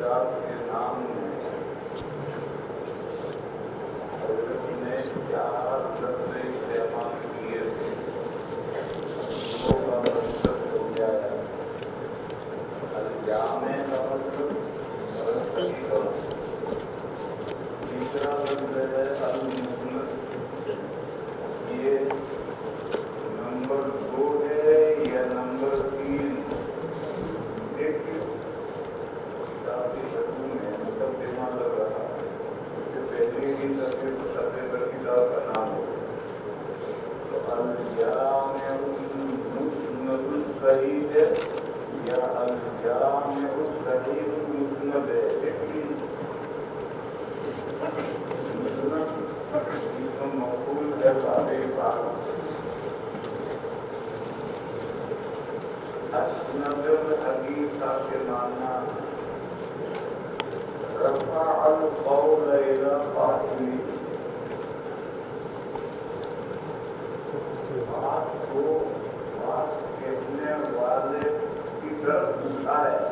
کتاب کے نام میں حضرت نے 4 لفظ استعمال کیے تھے، دو کا مطلب ہو گیا ہے الجامع کا مطلب اور صحیح کا مطلب، تیسرا لفظ ہے المسند، یہ نمبر 2 ہے یا نمبر 3؟ دیکھیے کتاب کی شکل میں مقدمہ لگ رہا ہے، اس سے پہلے ہی صفحے پر کتاب کا نام ہو تو الجامع المسند الصحیح ہے یا الجامع الصحیح المسند ہے؟ دیکھیے مسند اسم مفعول ہے فاعل فاعل، اسند الحدیث کے معنی رفع القول الى قائله، بات کو بات کہنے والے کی طرف اٹھایا،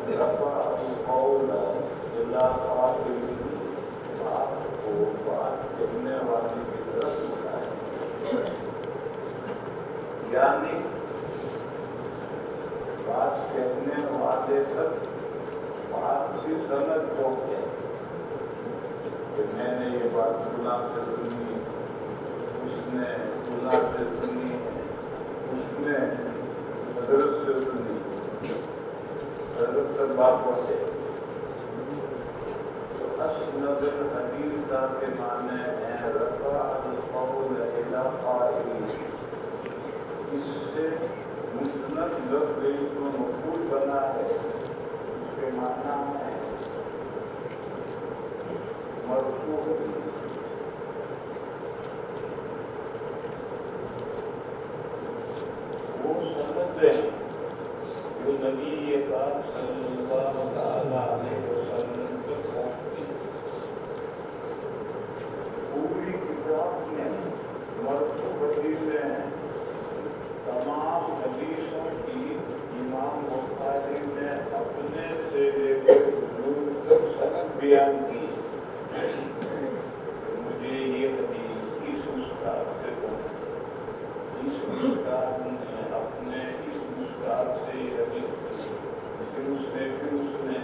رفع القول الى قائله، بات کو بات کہنے والے کی طرف اٹھایا، یعنی بات کہنے والے تک بات کی سند پہنچے کہ میں نے یہ بات فلاں سے سنی، اس نے فلاں سے سنی، اس نے حضرت سے سنی، حضرت تک بات پہنچے تو اسند الحدیث کے معنی ہے رفع القول الی قائله، اس سے مسند لفظ کو مفعول بنا ہے، اس کے معنی ہے مرفوع حدیث، وہ سندیں جو نبی پاک صلی اللہ تعالیٰ علیہ وسلم تک پہنچتی، پوری کتاب میں مرفوع حدیثیں ہیں، تمام حدیثوں کی امام بخاری نے اپنے سے لے کر حضور تک سند بیان کی، مجھے یہ حدیث اس استاد سے پہنچی، اس استاد نے اپنے اس استاد سے یہ حدیث کی، پھر اس نے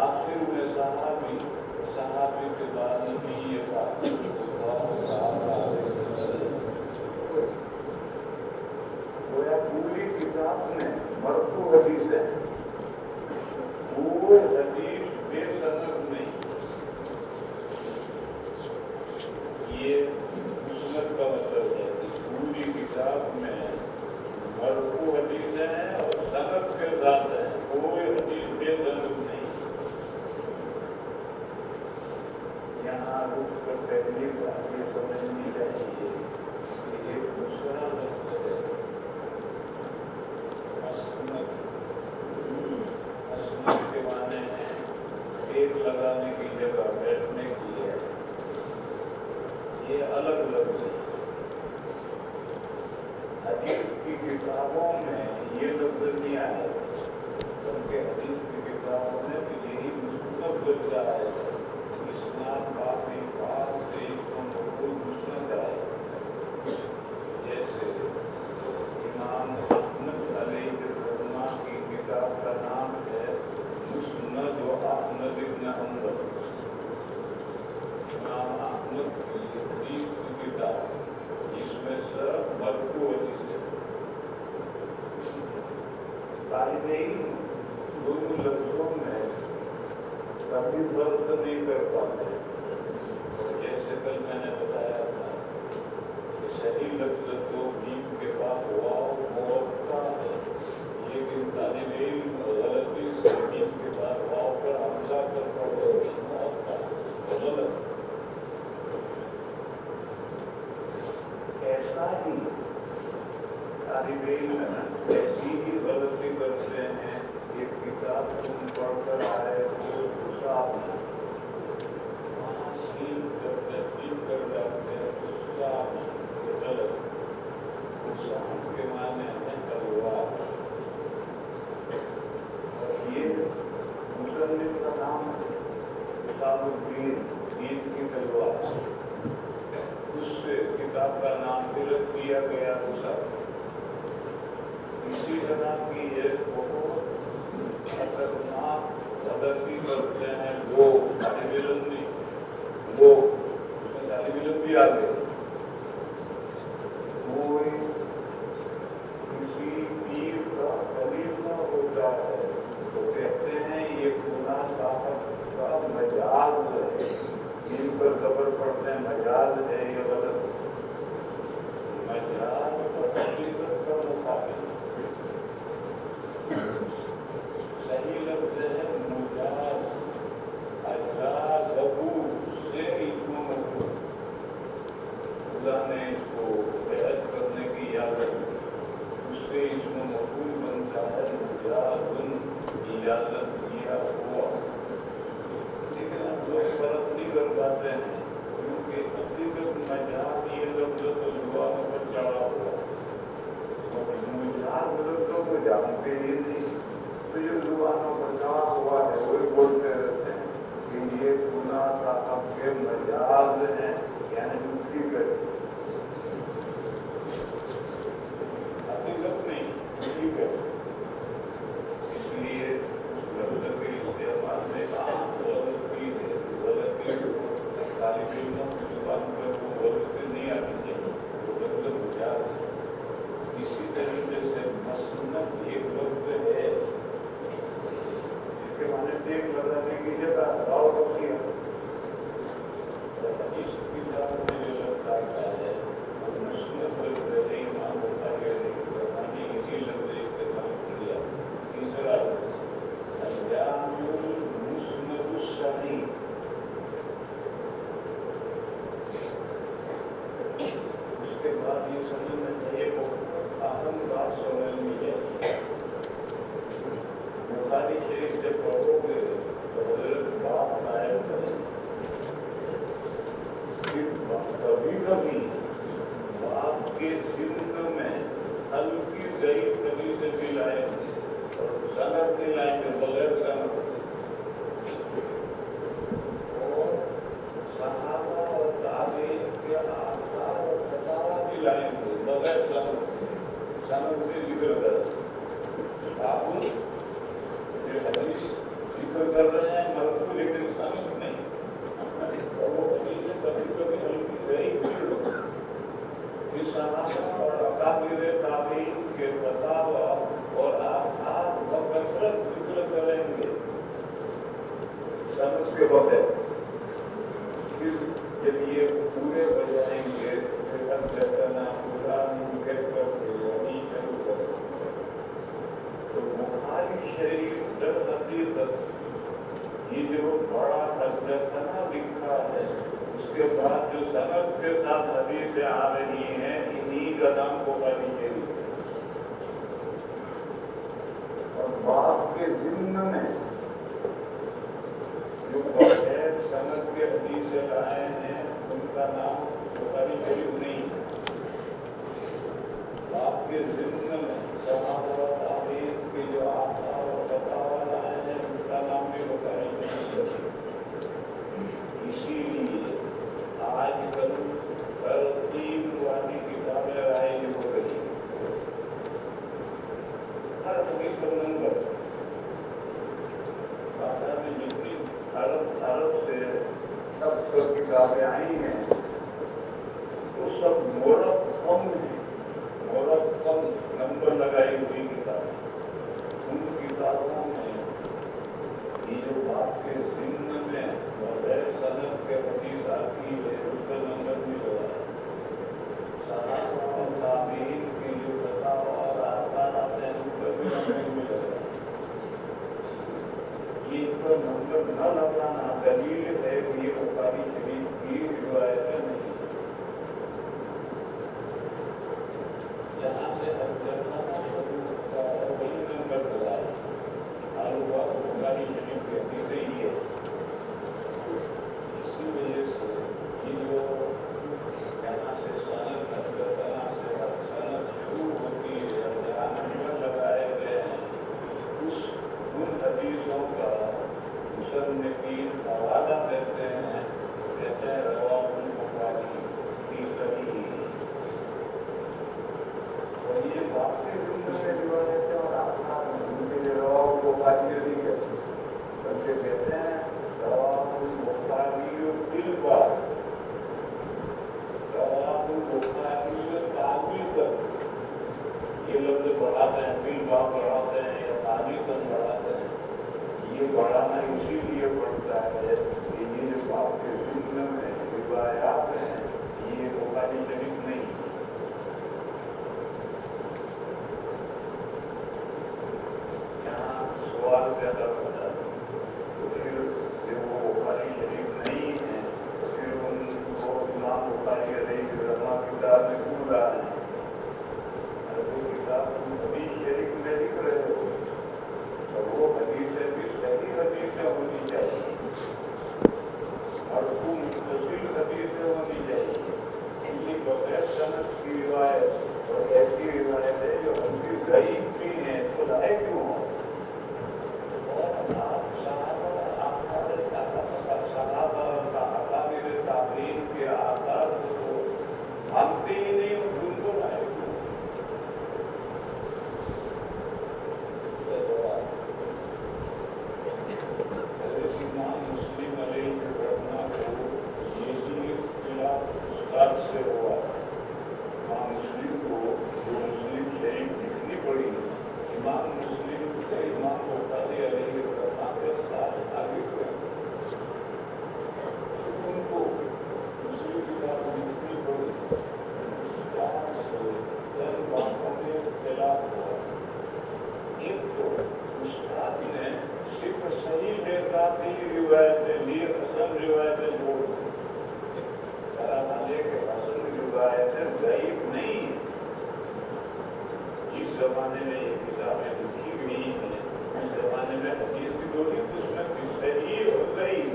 آخر میں صحابی کے بعد بھی یہ بات گویا پوری کتاب میں مرفوع حدیث ہے، وہ حدیث بے سند نہیں، یہ مسند کا مطلب ہے کہ پوری کتاب میں مرفوع حدیث ہے اور سند کے ساتھ ہے، کوئی حدیث بے سند نہیں۔ یہاں رک کر پہلی بات یہ سمجھنی چاہیے کہ ایک دوسرا لفظ ہے اسند، اسند کے معنی ہے ایک لگانے کی جگہ بیٹھنے کی ہے، یہ الگ لفظ ہے، حدیث کی کتابوں میں یہ لفظ نہیں آئے، بلکہ حدیث کی کتابوں میں تو یہی مسند لفظ آئے، اسناد کافی بات سے مفعول مسند آئے، جیسے امام احمد علیہ الرحمہ کی کتاب کا نام ہے مسند و احمد ابن حنبل، امام احمد کی حدیث کی کتاب، اس میں صرف مرفوع حدیث ہے، طالب علم دونوں لفظوں میں کبھی فرق نہیں کر پاتے، جیسے کل میں نے بتایا تھا کہ صحیح لفظ تو میم کے بعد واو موقع ہے، لیکن طالب علم غلطی سے میم کے بعد واو پر حمزہ کر پڑے موقع غلط، ایسا ہی طالب علم ایسی ہی غلطی کرتے ہیں، ایک کتاب تم پڑھ کر آئے وہ دوسرا وہاں سین کر सामुद्दीन दीन की तलवार, उस किताब का नाम तिलक किया गया उसा। इसी तरह की एक बहुत खतरनाक पद्धति करते हैं लोग, तालिब इल्म भी आ गए। कोई किसी पीर का खलीफा होता है तो कहते हैं ये खुदा साहब का मजाज है, इन पर खबर पड़ते हैं मजाज है, ये गलत मजाज और हकीकत का मुकाबिल। सही लफ्ज़ है मुजाज, अजाज लबू से इसमें मजबूत। खुदा ने इसको बहस करने की इजाजत, उससे इसमें मजबूत बनता है मुजाजुन, इजाजत दिया हुआ। लेकिन हम लोग फर्क नहीं कर पाते हैं, क्योंकि हकीकत मजाज ये लफ्ज़ तो जुबान पर चढ़ा हुआ, मुजाज लफ्ज़ों को जानते ही नहीं, तो जो जुबानों पर चढ़ा हुआ है वही बोलते रहते हैं कि ये खुदा साहब के मजाज हैं, यानी उसकी हकीकत नहीं, ठीक है। इसलिए उस लफ्ज़ के इस्तेमाल में गलती है, गलती तालिब इल्मों की जुबान पर वो गलती नहीं आनी चाहिए, वो लफ्ज़ मुजाज है। इसी तरीके से मसनद एक लफ्ज़ है जिसके माने टेक लगाने की जगह दाव रखी है। हदीस की किताब में जो लफ्ज़ आता है वो मसनद लफ्ज़ है, इमाम बुखारी ने इसी लफ्ज़ इस्तेमाल किया। तीसरा अल-जामिउल मुस्नदुस सहीह, उसके बाद ये समझना चाहिए वो अहम बात समझनी है। बुखारी शरीफ जब पढ़ोगे तो हज़रत बाप आए कभी कभी बाप के जिंद में हल्की गई कभी से भी लाएंगे और सनद नहीं लाएंगे, बगैर सनद। और सहाबा और ताबीन के आसार और फतावा भी लाएंगे, बगैर सनद से जिक्र कर। आप ये हदीस जिक्र कर रहे हैं मरफू, लेकिन सनद नहीं, और वो हदीस कभी कभी हल्की गई कि सहाबा और अकाबिर ताबीन के फतावा और आसार बकसरत जिक्र करेंगे सनद के बगैर। फिर जब ये पूरे बजाएंगे तो बुखारी शरीफ दर हकीकत ये जो बड़ा हज़रतना लिखा है, उसके बाद जो सनद के साथ हदीसें आ रही हैं, इन्हीं का नाम बुखारी शरीफ। और बाप के जिम्न में जो बगैर सनद के हदीसें लाए हैं उनका नाम बुखारी शरीफ नहीं। बाप के जिम्न में सहाबा ताबीन के जो आसार और फतावा लाए हैं उनका नाम भी बुखारी शरीफ। इसीलिए आजकल तरतीब वाली किताबें आई जो करी हर हदीस नंबर भाषा में जितनी अरब से सब किताबें आई हैं वो सब मुरक्कम है, मुरक्कम नंबर लगाई हुई किताब। उन किताबों में ये जो बात के जिम्न में बगैर सनद के हदीस आती है उसका नंबर भी लगा है। सहाबा और ताबीन की जो फतावा और आसार आते हैं उसका भी नंबर भी लगा है। ये पर नंबर न लगाना दलील है कि ये बुखारी शरीफ की रिवायत नहीं। जहाँ से हज़रतना शुरू होता है वही नंबर लगा है, और बुखारी शरीफ की हदीस ही है। इसी वजह से ये जो यहाँ से सनद हज़रतना से सनद शुरू होती है, जहाँ नंबर लगाए गए हैं, उन हदीसों का मुसन्निफ़ीन हवाला है कि ये जो आपके जिम्न में रिवायात हैं ये बुखारी शरीफ नहीं। यहाँ सवाल पैदा होता है तो फिर जब वो बुखारी शरीफ नहीं है तो फिर उनको इमाम बुखारी अलैहिर्रहमा किताब में क्यों रहा है? वो किताब तुम हदीस शरीफ में लिख रहे हो और वो हदीस भी सही हदीस होनी चाहिए और वो मुस्तसिल हदीस होनी चाहिए। ये बगैर सनद की रिवायत और ऐसी रिवायत है जो हदीस ज़ईफ़ भी है तो लाए क्यों हो? और आप सहाबा का अकाबिर ताबीन के आसार को मानते ही नहीं और उनको लाए क्यों? इमाम मुस्लिम अलैहिर्रहमा को ये भी खिलाफ उस्ताद से हुआ। इमाम मुस्लिम को जो मुस्लिम शरीफ लिखनी पड़ी, इमाम मुस्लिम के इमाम बुखारी अलैहिर्रहमा के साथ आगे हुए उनको मुस्लिम किताब लिखनी पड़ी। चंद बातों में खिलाफ हुआ। एक तो उस्ताद ने सिर्फ सही लेकर ही रिवायतें ली, हसन रिवायतें जोड़ दी। करामाने के हसन रिवायतें ज़ईफ़ नहीं। जिस जमाने में ये किताबें लिखी गई हैं उस जमाने में हदीस की जोड़ी उसमें सही और ज़ईफ़।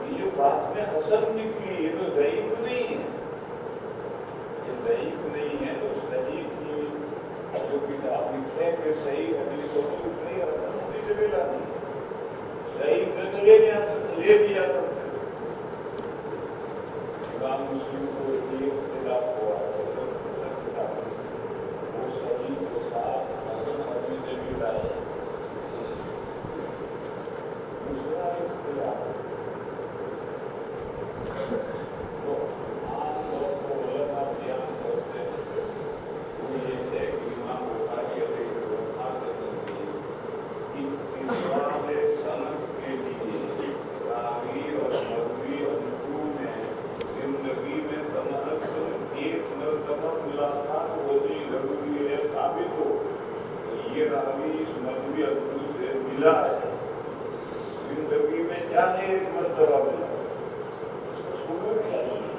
ये जो बात में हसन निकली ये तो ज़ईफ़ नहीं है। ये ज़ईफ़ नहीं है तो सही की जो किताब लिखे कि सही हदीस होगी उतनी हसन होनी जगह नहीं। सही में ले लिया करते। इमाम मुस्लिम को ये खिलाफ हुआ वो सही के साथ हसन हदीस भी लाए। दूसरा एक खिलाफ तो आम लोग को उलमा बयान करते हैं वो ये है कि इमाम बुखारी अलैहिर्रहमा की इत्तिबाअ सनद के लिए रावी और मरवी और मजबूर में जिंदगी में तमन्ना एक मरतबा मुलाकात होनी जरूरी है साबित हो तो ये रावी इस मरवी अब्दुल से मिला है। जिंदगी में जाने एक मरतबा मिला सबूत चाहिए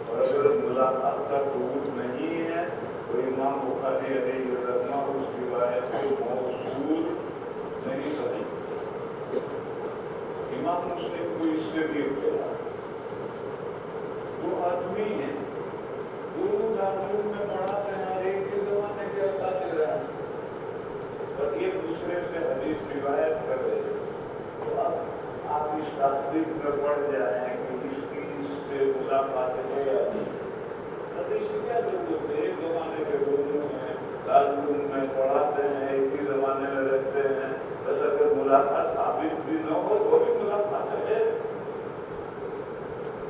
और अगर मुलाकात का सबूत नहीं है तो इमाम बुखारी अलैहिर्रहमा उस रिवायत को मौसूल नहीं करेंगे। इमाम मुस्लिम को इससे भी गया दो आदमी हैं दोनों दाखिल में पढ़ाते हैं और एक ही जमाने के बताते रहे और एक दूसरे से हदीस रिवायत कर रहे हैं तो अब आप इस तारीख में पढ़ जाए कि इसकी इससे मुलाकात है या नहीं। हदीस की क्या जरूरत है? एक जमाने के दोनों हैं ताजुम में पढ़ाते हैं एक ही जमाने में रहते हैं बस अगर मुलाकात साबित भी न हो तो भी मुलाकात है।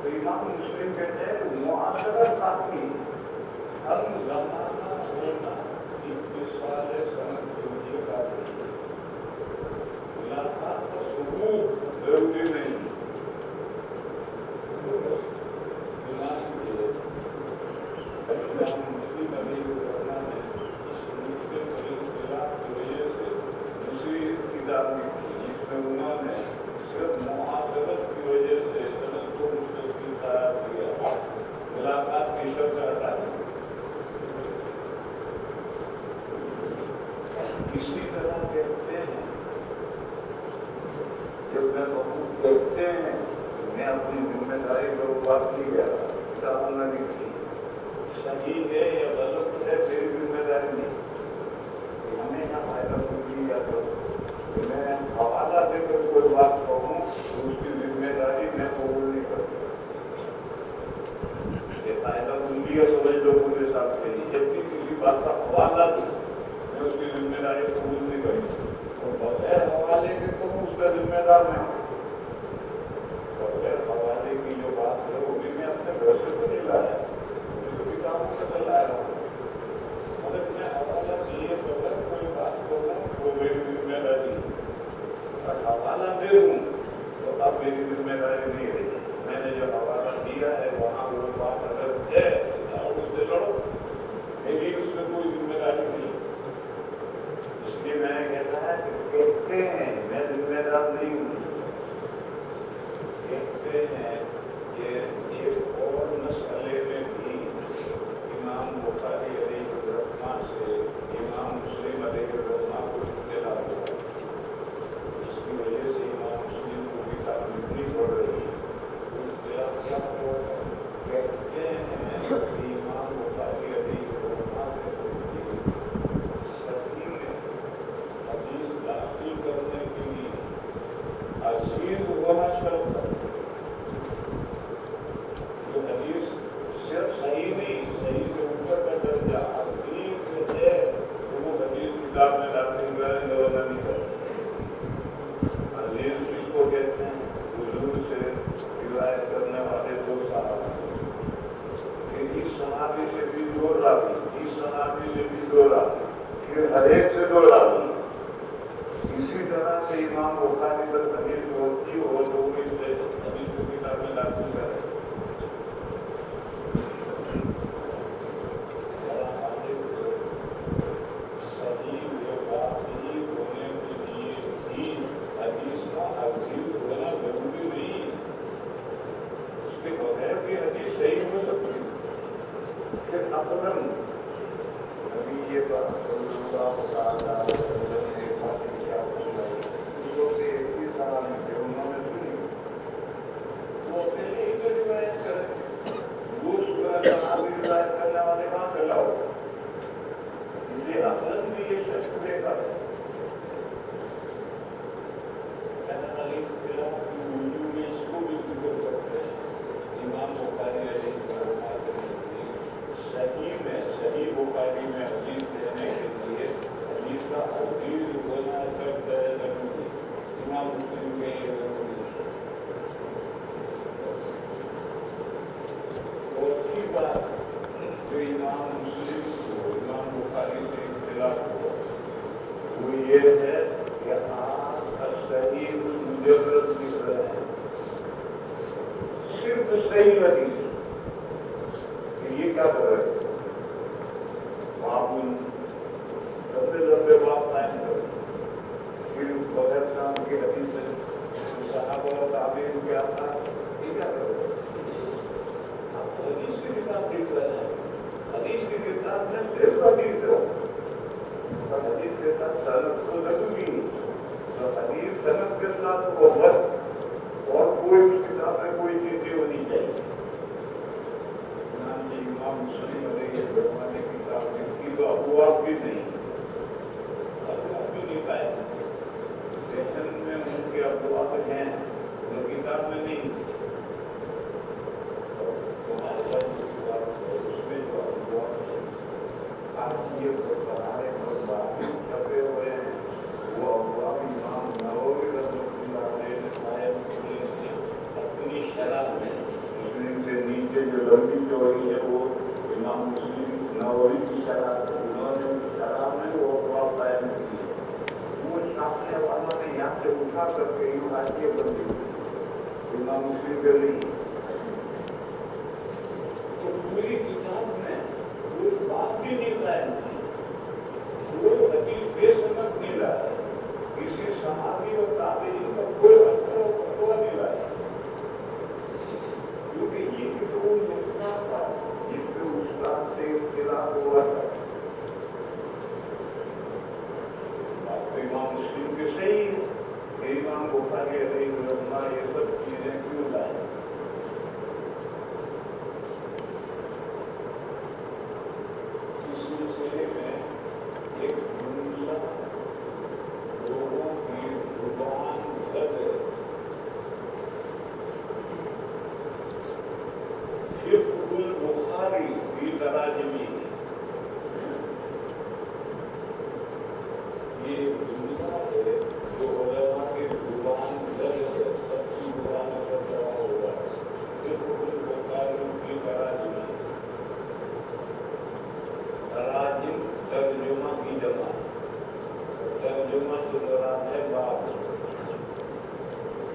तो इमाम मुस्लिम कहते हैं मुआशरा काफी हम जमाना होना इत्तिसाल सनद के काफी मुलाकात का सबूत जरूरी नहीं। मुस्लिम अलैहिर्रहमा ने इस मुस्लिम इख्तिलाफ की वजह से दूसरी किताब लिखी जिसमें उन्होंने सिर्फ मुआशरत की वजह से सनद को मुस्तकिल करार दिया, मुलाकात की शर्त हटा दी। इसी तरह कहते हैं जब मैं बहुत कहते हैं मैं अपनी जिम्मेदारी पर बात नहीं कर रहा किताब में लिखी सही है या गलत है मेरी जिम्मेदारी नहीं। हमें ना फायदा होगी या तो मैं हवाला देकर कोई बात कहूँ तो उसकी जिम्मेदारी मैं कबूल नहीं करता। ये फायदा होगी या समझ लो मुझे साथ से जब भी किसी बात का हवाला दूँ मैं उसकी जिम्मेदारी कबूल नहीं करूँ तो बगैर हवाले के तो उसका जिम्मेदार नहीं। बगैर हवाले की जो बात है वो भी मैं अपने घर से तो नहीं लाया काम में चल रहा है मगर मैं हवाला दिए बगैर कोई बात बोलूँ वो मेरी जिम्मेदारी और हवाला दे کتاب میں داخل کریں گورنر نہیں کریں. حدیث کس کو کہتے ہیں؟ حضور سے روایت کرنے والے دو صحابہ. اس صحابی سے بھی دو راوی, اس صحابی سے بھی دو راوی, پھر ہر ایک سے دو راوی. اسی طرح سے امام بخاری پر حدیث ہوتی ہو تو اس سے حدیث کو کتاب میں داخل کریں.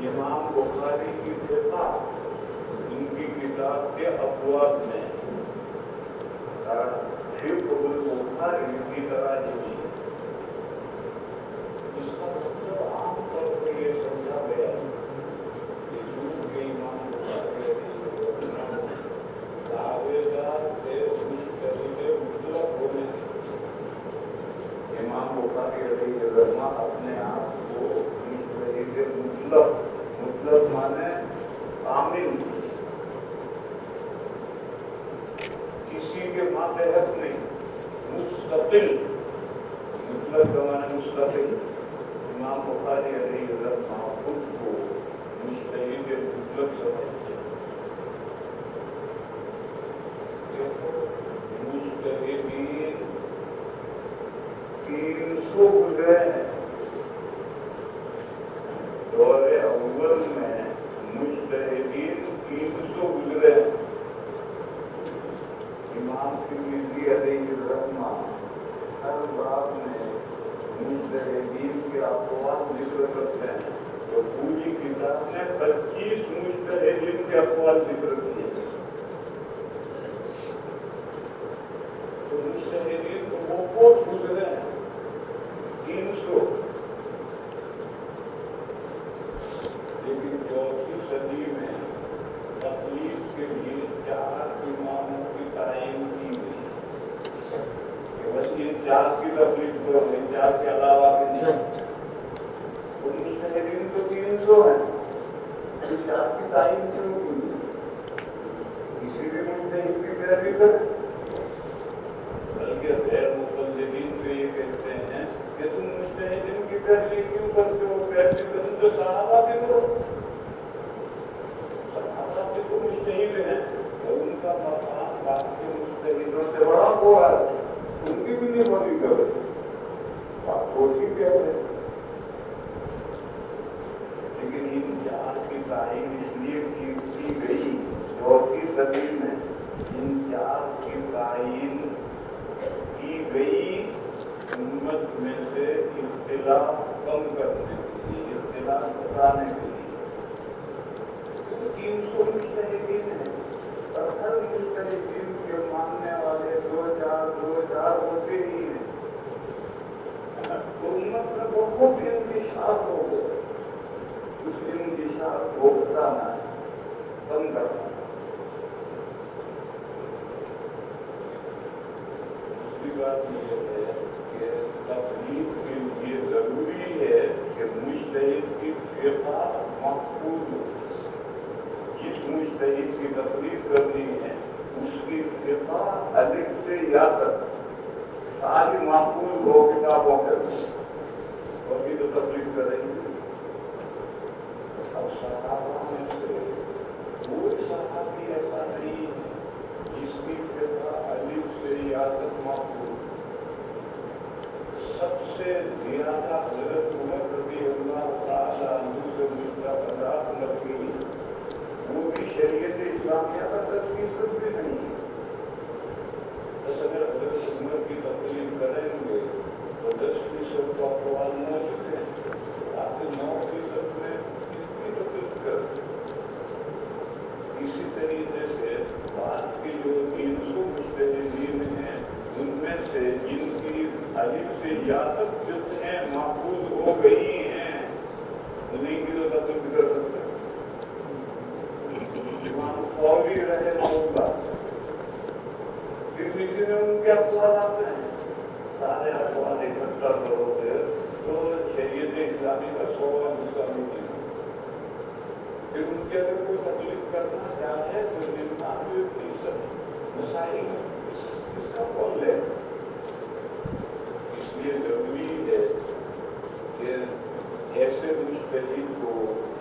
امام بخاری کی کتاب ان کی کتاب کے ابواب میں فقہ البخاری کی تراجم اس کا مطلب عام طور پر یہ سمجھا گیا کہ چونکہ امام بخاری دعوے دار کے مشترک مطلق ہونے امام بخاری علیہ الرحمہ اپنے آپ کو مطلب مانے کامل کسی کے ماتحت نہیں مستقل مطلب کا مانے مستقل امام بخاری علیہ الرحمہ خود کو مجتہد مطلق سمجھتے مجتہدین 300 गुजरे हैं। दौरे अव्वल में मुज्तहिदीन 300 गुजरे हैं। इमाम तिर्मिज़ी अलैहिर्रहमा हर बाब में मुज्तहिदीन के अक़वाल जिक्र करते हैं। तो पूरी किताब में 25 मुज्तहिदीन के अक़वाल जिक्र किए। तो मुज्तहिदीन तो वो बहुत गुजरे हैं, 300। लेकिन 4वीं सदी में तक़लीद के लिए 4 इमामों की तायीन की गई। बस ये 4 की तक़लीद करो, 4 के अलावा भी नहीं। तो मुज्तहिदीन तो 300 हैं, तो 4 की तायीन क्यों हुई? इसीलिए मुज्तहिद की पैरवी करें। बल्कि गैर मुक़ल्लिदीन तो ये कहते हैं कि तुम मुज्तहिदीन की पैरवी क्यों करते हो? पैरवी करो तो सहाबा की करो। सहाबा के तो मुज्तहिद हैं और उनका मकाम बाकी मुज्तहिदों से बड़ा हुआ है, उनकी भी नहीं बड़ी करो। आप कोशिश कहते हैं, लेकिन इन 4 की तायीन इसलिए की गई 4वीं सदी में। इन 4 की तायीन की गई उम्मत में से इख्तिलाफ कम करने के लिए, इख्तिलाफ बताने के लिए। तो 300 मुज्तहिदीन हैं और हर मुज्तहिदीन के मानने वाले 2-4 होते ही हैं। तो उम्मत में बहुत इंतशार हो गए। उस इंतशार को बताना, कम करना। बात यह है कि तक़लीद के लिए जरूरी है कि मुज्तहिद की फ़िक़्ह महफूज़ हो। जिस मुज्तहिद की तक़लीद करनी है उसकी फ़िक़्ह अलिफ से या तक सारी महफूज़ हो किताबों के, और भी तो तक़लीद करेंगे। अब सहाबा में से कोई सहाबी ऐसा नहीं है जिसकी फ़िक़्ह अलिफ से या तक महफूज़। सबसे ज्यादा हज़रत उमर रज़ियल्लाहु ताला अन्हु से मुस्तफ़ात नबी, वो भी शरीयत इस्लामिया का 10% भी नहीं है। बस अगर हज़रत उमर की तक़लीद करेंगे तो 10% का अक़वाल मौजूद है, आपके 9% में किसकी तक़लीद करें? इसी तरीके से बाद की जो 300 मुज्तहिदीन हैं उनमें से जिनकी अलिफ से या तक फ़िक़्हें महफूज़ हो गई हैं उन्हीं की तो तक़लीद कर सकते हैं। इमाम क़ौरी रहमहुल्लाह, तिर्मिज़ी में उनके अक़वाल आते हैं। सारे अक़वाल इकट्ठा करोगे तो शरीयत इस्लामी का 100वां हिस्सा मिलेगा। फिर उनके अगर कोई तक़लीद करना चाहे तो निन्यानवे फ़ीसद मसाइल इसका कौल है। इसलिए जरूरी है कि ऐसे मुज्तहिद को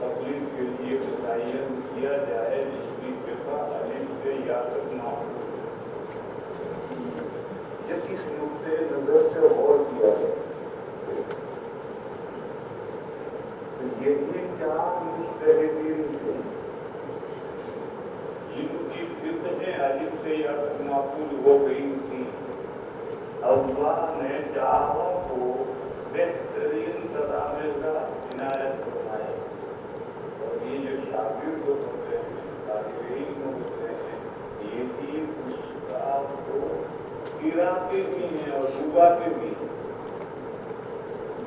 तक़लीद के लिए मुतय्यन किया जाए जिसकी फ़िक़्ह अलिफ से या तक ना हो। जब इस नुक्ते नज़र से गौर किया जाए तो यही 4 मुज्तहिदीन थे जिनकी फ़िक़्हें अलिफ से या तक महफूज़ हो गई थी। अल्लाह ने 4 को बेहतरीन तदामे का इनायत फरमाया। और ये जो शागिर्द होते हैं, तालिब होते हैं, ये भी उस्ताद को गिराते भी हैं और डुबाते भी हैं।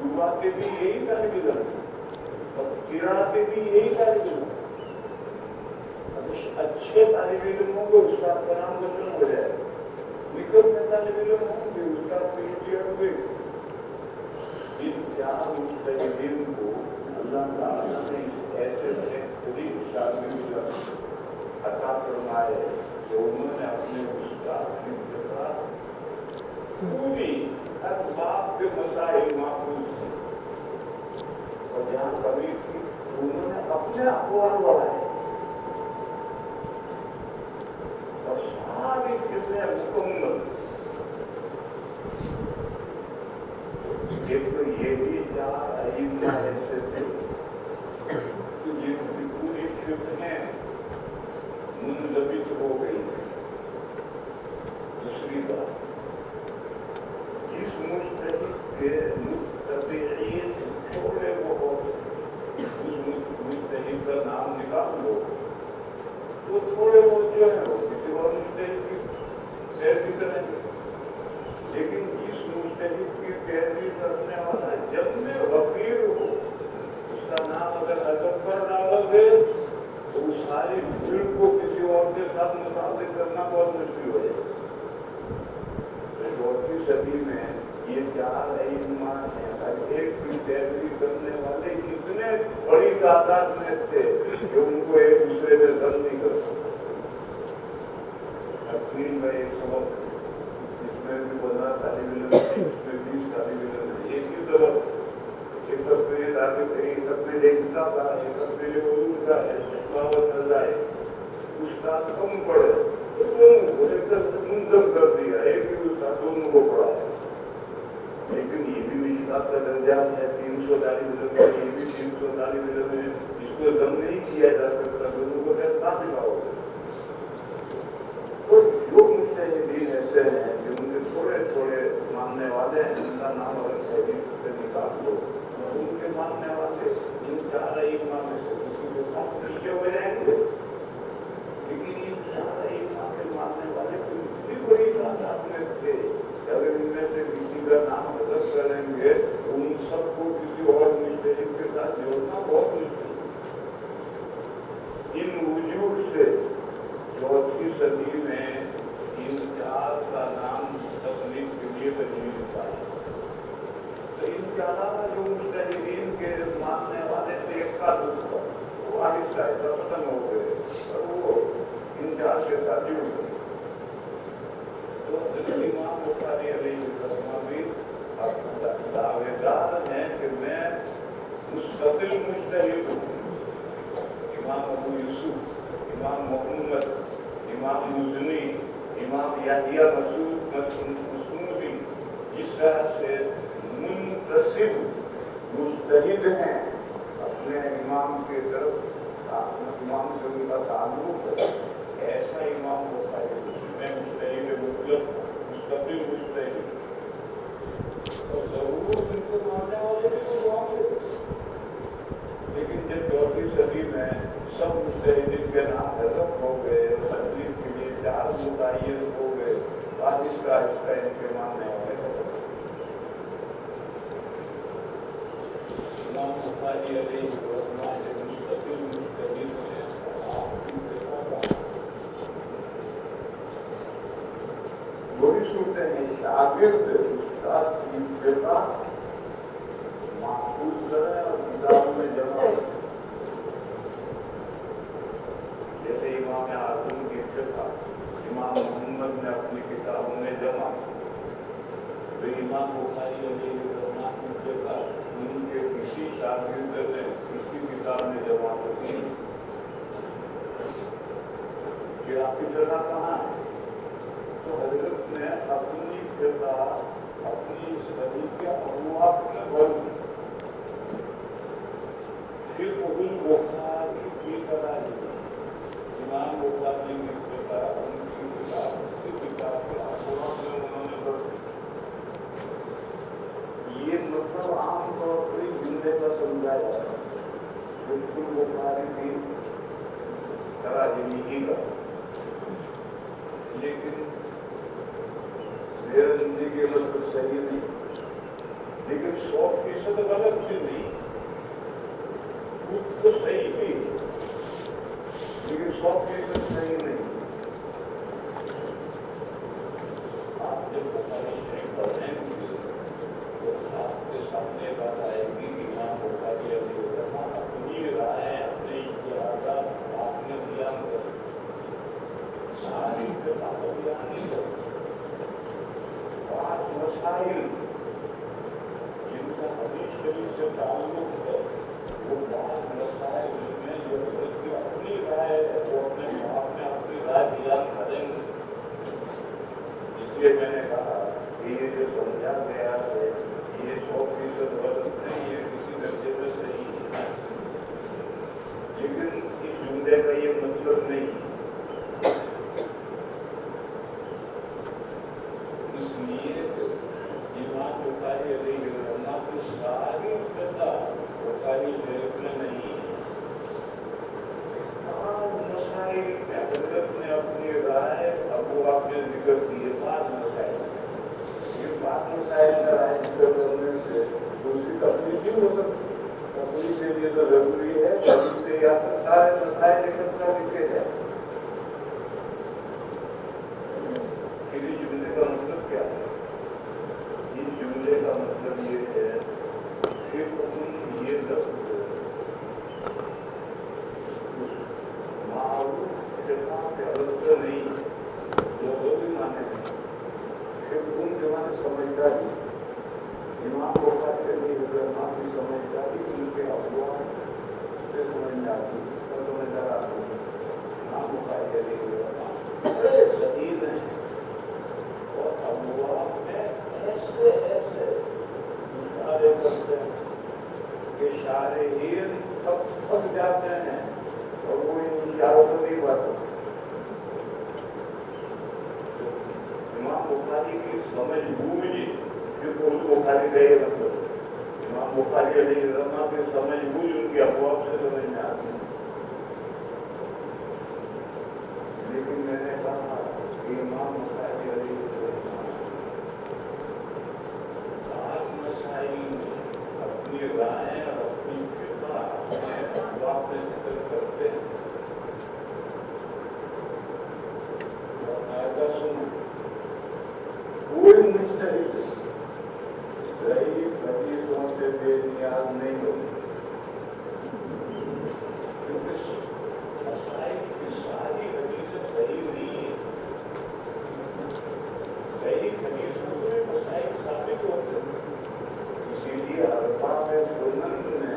डुबाते भी यही तालिब इल्म और गिराते भी यही तालिब इल्म। अच्छे तालिब इल्म होंगे उस्ताद का नाम रोशन हो जाएगा। निकल में तालिब इल्म होंगे उसका पीछे हुए। इन 4 मुज्तहिदीन को अल्लाह ताला ने ऐसे बेहतरीन शागिर्द अता फरमाए तो उन्होंने अपने उस्ताद की फ़िक़्ह पूरी हर बात के मसाइल महफूज़ थे। और जहाँ कभी थी उन्होंने अपने अक़वाल बढ़ाए और सारी फ़िक़्हें मुकम्मल। ایک تو یہ بھی چار ائمہ ایسے تھے کہ جن کی پوری فقہیں منضبط ہو گئی. دوسری بات، اس مجتہد کے متبعین تھوڑے بہت، اس مجتہد کا نام نکال لو تو تھوڑے بہت جو ہے وہ کسی اور مجتہد کی پیروی کریں گے. لیکن اس مجتہد کی پیروی کرنے والا جب میں فقیر ہو، اس کا نام اگر ادب پر ڈالا گئے تو اس ساری بھیڑ کو کسی اور کے ساتھ متعلق کرنا بہت مشکل ہو جائے. 4ویں صدی میں یہ چار ائمہ ہیں، ہر ایک کی پیروی کرنے والے اتنے بڑی تعداد میں تھے کہ ان کو ایک دوسرے سے ضم نہیں کر سکتے. اپریل میں ایک سبق اس میں بھی 15 طالب علم، اس میں 20 طالب علم، ایک ہی سبق، ایک سب کے لیے طالب ہے، ایک سب کے لیے کتاب کا ہے، ایک سب کے لیے علوم کا ہے، ہے استاد کم پڑھے تو دونوں کو ایک منظم کر دیا، ایک ہی استاد دونوں کو پڑھا ہے. لیکن یہ بھی استاد کا درجہ ہے، 300 طالب علم ہے، یہ بھی 300 طالب علم ہے، اس کو ضم نہیں کیا جا سکتا، دونوں کو کیسا دکھاؤ. تو جو مجتہدین ایسے ہیں جن کے تھوڑے تھوڑے ماننے والے ہیں، ان کا نام اگر حدیث سے نکال دو، ان کے ماننے والے ان چار ائمہ میں سے کسی کے ساتھ پیچھے ہو جائیں گے. لیکن ان چار ائمہ کے ماننے والے اتنی بڑی تعداد میں تھے کہ اگر ان میں سے کسی کا نام حذف کریں گے تو ان سب کو کسی اور مجتہد کے ساتھ جوڑنا بہت مشکل. ان وجوہ سے 4ویں صدی میں ان چار کا نام تصنیف کے لیے تجویز پایا. تو ان کے علاوہ جو مجتہدین کے ماننے والے تھے ایک کا دوسرا وہ آہستہ آہستہ ختم ہو گئے اور وہ ان چار کے ساتھ جڑ گئے. تو امام بخاری علیہ السلام بھی دعوے دار ہیں کہ میں مستقل مجتہد ہوں. امام ابو یوسف، امام محمد، امام مزنی، امام یحییٰ مسعودی جس طرح سے منتسب مجتہد ہیں اپنے امام کے طرف، امام سے ان کا تعلق ہے، ایسا امام بخاری میں مجتہد مطلق مستقل مجتہد. اور ضرور ان کو ماننے والے بھی تو وہاں تھے. لیکن جب 4ویں صدی میں سب مجتہدین کے نام حذف ہو گئے، تقریب کے لیے چار متعین ہو گئے، آہستہ آہستہ ان کے ماننے والے امام بخاری علیہ السلام کے مستقل مجتہد ہیں. وہی صورتیں ہیں، شاگرد استاد کی اتباع محفوظ کریں اور کتاب میں جمع کریں. جیسے امام اعظم کی اتباع امام محمد نے اپنی کتابوں میں جمع، تو امام بخاری علیہ السلام کی اتباع ان کے کسی شاگرد نے کسی کتاب میں جمع کی. کہ آپ کی جگہ کہاں ہے؟ تو حضرت نے اپنی جگہ اپنی صحیح کے ابواب میں بند پھر وہی بخاری کی طرح امام بخاری کی طرح ان کی کتاب کی کتاب کے ابواب میں انہوں نے بند. یہ مطلب عام طور پر جملے کا سمجھایا جاتا ہے، بالکل بخاری کی طرح زندگی کا. لیکن میرا زندگی مطلب صحیح نہیں، لیکن 100% غلط بھی نہیں. کچھ تو صحیح بھی لیکن 100% صحیح نہیں. آپ جب بخاری شریف پڑھیں گے تو آپ کے سامنے بات آئے گی کہ امام بخاری علیہ السلام اپنی رائے اپنے اجتہادات آپ نے بیان کر ساری کتابوں بیان نہیں کر. 5 مسائل جن کا حدیث شریف سے تعلق ہے، وہ 5 مسائل میں جو حضرت کی اپنی رائے ہے وہ اپنی رائے بیان کریں گے. اس لیے میں نے کہا کہ یہ جو سمجھا گیا ہے یہ 100% مسائل کا رائے ذکر کرنے سے دوسری تفریح نہیں ہو سکتی. تفریح کے لیے تو ضروری ہے تفریح سے یا تو سارے مسائل اکٹھا لکھے جائیں. کسی جملے کا مطلب کیا ہے؟ اس جملے کا مطلب یہ ہے کہ تم یہ لفظ معروف اتفاق کے الگ سے نہیں جو بھی مانے ہیں کہ تم جو ہے سمجھداری امام بخاری کے لیے علماء کی سمجھداری ان کے افواہ سے سمجھ آتی ہے سمجھدار آتی ہے. امام بخاری کے لیے علماء بڑے شدید ہیں اور افواہ میں ایسے اشارے کرتے ہیں کہ شارحین سب پھنس جاتے ہیں اور وہ ان اشاروں کو نہیں پا سکتے. امام بخاری کی سمجھ بوجھ جو بخاری کا یہ مطلب امام بخاری علیہ السلام کی سمجھ بوجھ ان کی افواہ سے سمجھ میں آتی ہے. لیکن میں نے کہا کہ امام بخاری علیہ السلام آج مسائل میں اپنی رائے اور اپنی فقہ اپنے افواہ میں ذکر کرتے ہیں. ایسا سنو کوئی مجتہد صحیح حدیثوں سے بے نیاز نہیں ہوتی کیونکہ مسائل کی ساری حدیثیں صحیح نہیں ہیں. صحیح حدیثوں میں مسائل ثابت ہوتے ہیں. اسی لیے ارباب سنن نے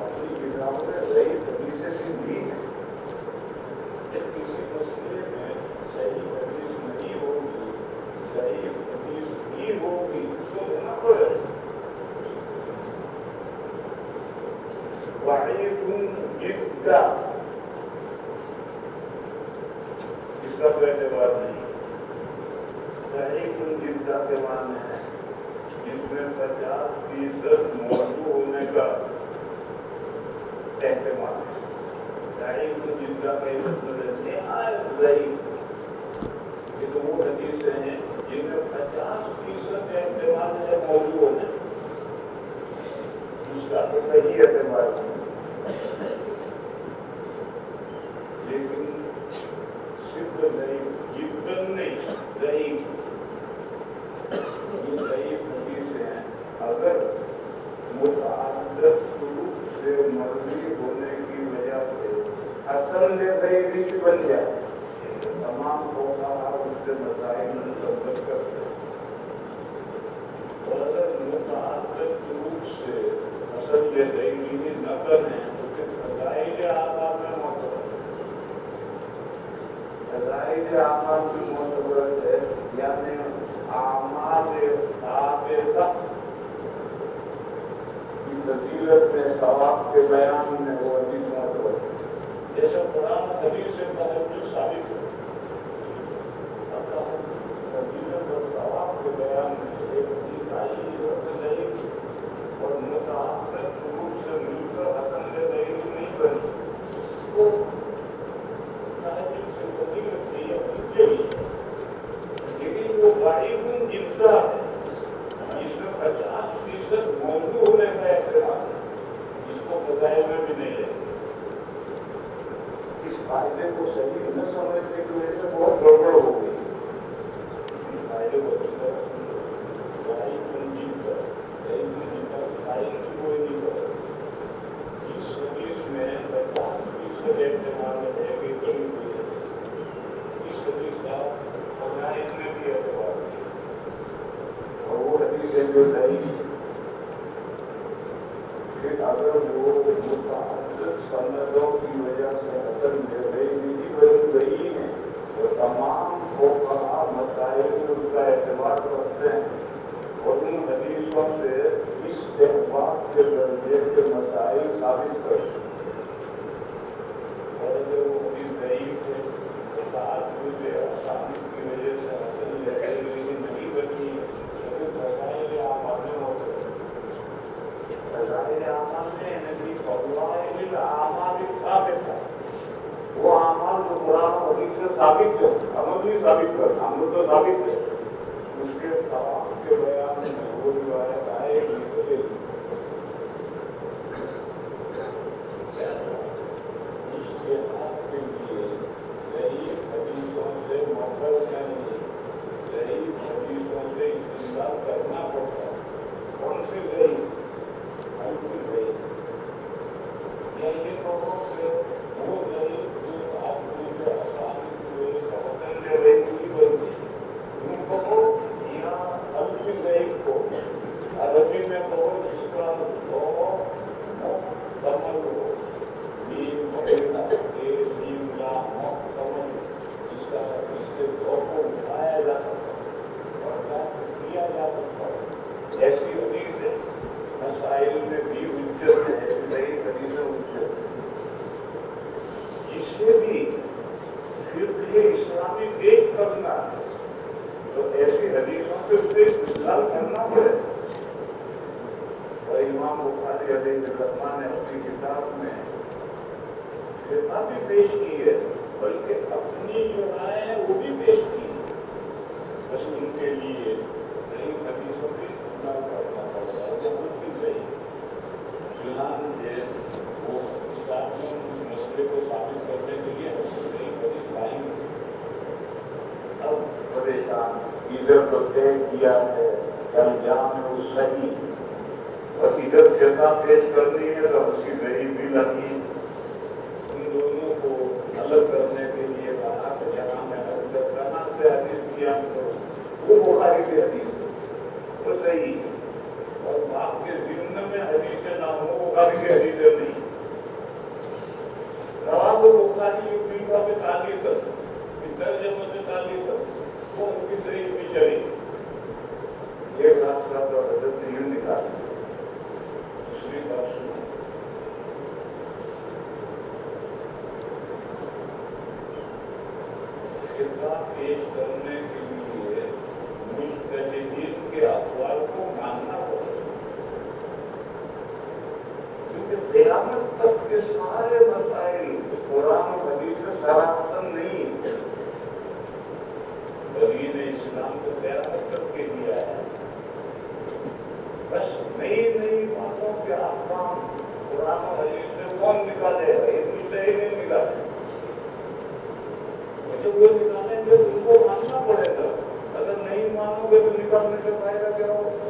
اپنی کتابوں میں صحیح حدیثیں بھی دی ہیں. جب کسی مسئلے میں صحیح حدیث نہیں ہوگی صحیح حدیث بھی ہوگی تو نہ پڑے. جدہ اس کا کوئی اعتبار نہیں. صحیح جدہ کے معنی ہے جس میں 50% موضوع ہونے کا احتمال ہے. صحیح جدہ کا یہ مطلب ہے نہایت ضعیف. یہ تو وہ حدیثیں ہیں جن میں 50% احتمال ہے موضوع ہونے اس کا تو صحیح اعتبار ہے. لیکن صرف ضعیف جدن نہیں ضعیف یہ ضعیف حدیث ہیں. اگر متعدد شروع سے مرضی ہونے کی وجہ سے اصل میں ضعیف بن جائے تمام فقہاء اس سے مسائل منتقل کرتے ہیں. اور اگر متعدد شروع سے اصل میں ضعیف نہ کریں تو پھر فضائل اعمال میں معتبر فضائل اعمال بھی معتبر ہے. یعنی اعمال ثابتہ کی فضیلت میں ثواب کے بیان میں وہ حدیث معتبر ہے. جیسے قرآن حدیث سے تحجد ثابت ہے فضیلت اور ثواب کے بیان میں ایک حدیث آئی نہیں اور متعدد شروع سے مل کر حسن ضعیف نہیں بنی. وہ تحجد سے فضیلت نہیں ہے لیکن وہ ضعیف جدہ ہے جس میں 50% موضوع ہونے کا احتمال ہے جس کو فضائل میں بھی نہیں ہے. اس فائدے کو صحیح نہ سمجھنے کی وجہ سے بہت گڑبڑ ہو گئی. اس فائدے کو کوئی نہیں کرے. اس حدیث میں 50% احتمال ہے کہ غلط ہے. اس حدیث کا فضائل میں بھی اعتبار ہے اور وہ حدیث ہے جو صحیح ہے. پھر اگر وہ متعدد سندوں کی وجہ سے حسن نہیں بن گئی ہیں تو تمام فقہاء مسائل میں اس کا اعتبار رکھتے ہیں اور ان حدیثوں سے استحباب کے درجے کے مسائل ثابت کرتے ہیں. اور اگر وہ حدیث ضعیف ہے تو تعدد اسانید کی وجہ سے حسن نہیں بنی تو پھر فضائل اعمال میں ہوتے ہیں. فضائل اعمال میں نبی فضائل اعمال ثابت ہے. وہ اعمال جو قرآن و حدیث سے ثابت ہے عمل بھی ثابت کرتا عمل تو ثابت ہے اس کے ثواب کے بیان में वो रिवायत आएगी तो इसके आपके लिए सही हदीसों से मोहब्बत नहीं, सही हदीसों से इस्तेमाल करना पड़ता। कौन सी सही? हल्की सही। या ये कहो कि वो सही जो आपको जो आसानी हुए समझने रही हुई बनती, तुम कहो या हल्की सही को अरबी में कहो जिसका कहो समझ लो इसका इसके दो को उठाया जा सकता और क्या किया जा सकता है। ऐसी हदीस है मसाइल में भी उज्जत है, नई हदीस उज्जत, जिससे भी फिर इस्लामी देख करना है तो ऐसी हदीसों से उसे इस्तेमाल करना पड़े। और इमाम बुखारी अलैहिर्रहमान ने अपनी किताब में फिक़्ह भी पेश की है, बल्कि अपनी जो राय है वो भी पेश की है। बस उनके लिए नई हदीसों की इस्तेमाल करना पड़ता है जब उसकी सही फिलहाल है वो किताब में उस मसले को साबित करने के लिए नई हदीस लाएंगे। अब परेशान इधर तो तय किया है कल जाम में वो सही और इधर जगह पेश करनी है तो उसकी सही भी लगी। दोनों को अलग करने के लिए कहा कि जहाँ में हदीस से हदीस किया तो वो बुखारी की हदीस तो सही, और आपके जिम्न में हदीस ना हो बुखारी की हदीस नहीं। नवाब बुखारी की पीठा में ताली तक तर्जमे से ताली तक वो उनकी सही भी चली। एक रास्ता तो हजरत ने यूं निकाली। दूसरी बात सुनो, पेश करने के लिए मुज्तहिदीन के अक़वाल को मानना पड़ेगा, क्योंकि क़यामत तक के सारे मसाइल कुरान और हदीस में सराहतन नहीं है। दीन इस्लाम को क़यामत तक के दिया है। बस नई नई बातों के अहकाम कुरान और हदीस में कौन निकालेगा? ये मुज्तहिद नहीं निकाले, तो वो निकालेंगे उनको मानना पड़ेगा। अगर नहीं मानोगे तो निकालने का फायदा क्या होगा?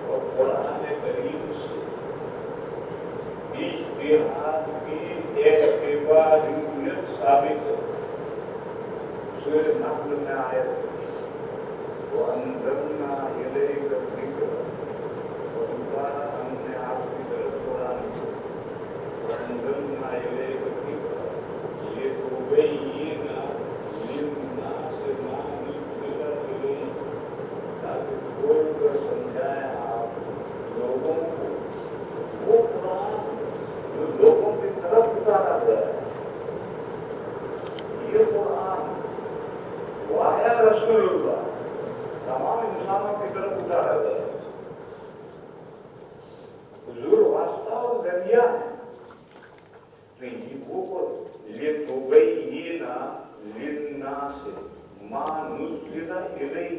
और कुरान करीम से इज्तिहाद की एतबारियत साबित है। सूरह नहल में आया वो अंज़लना इलैका ज़िक्र, हमने आपकी तरफ कुरान अंज़लना इलैका ज़िक्र ताकि खोल कर समझाए आप लोगों को वो कुरान जो लोगों की तरफ उतारा गया है। ये कुरान वो आया रसूलुल्लाह तमाम इंसानों की तरफ उतारा गया है। हुजूर वास्ता और जरिया है। तो ये वो ये तुबय्यिना लिन्नास मा नुज़्ज़िला इलैहि,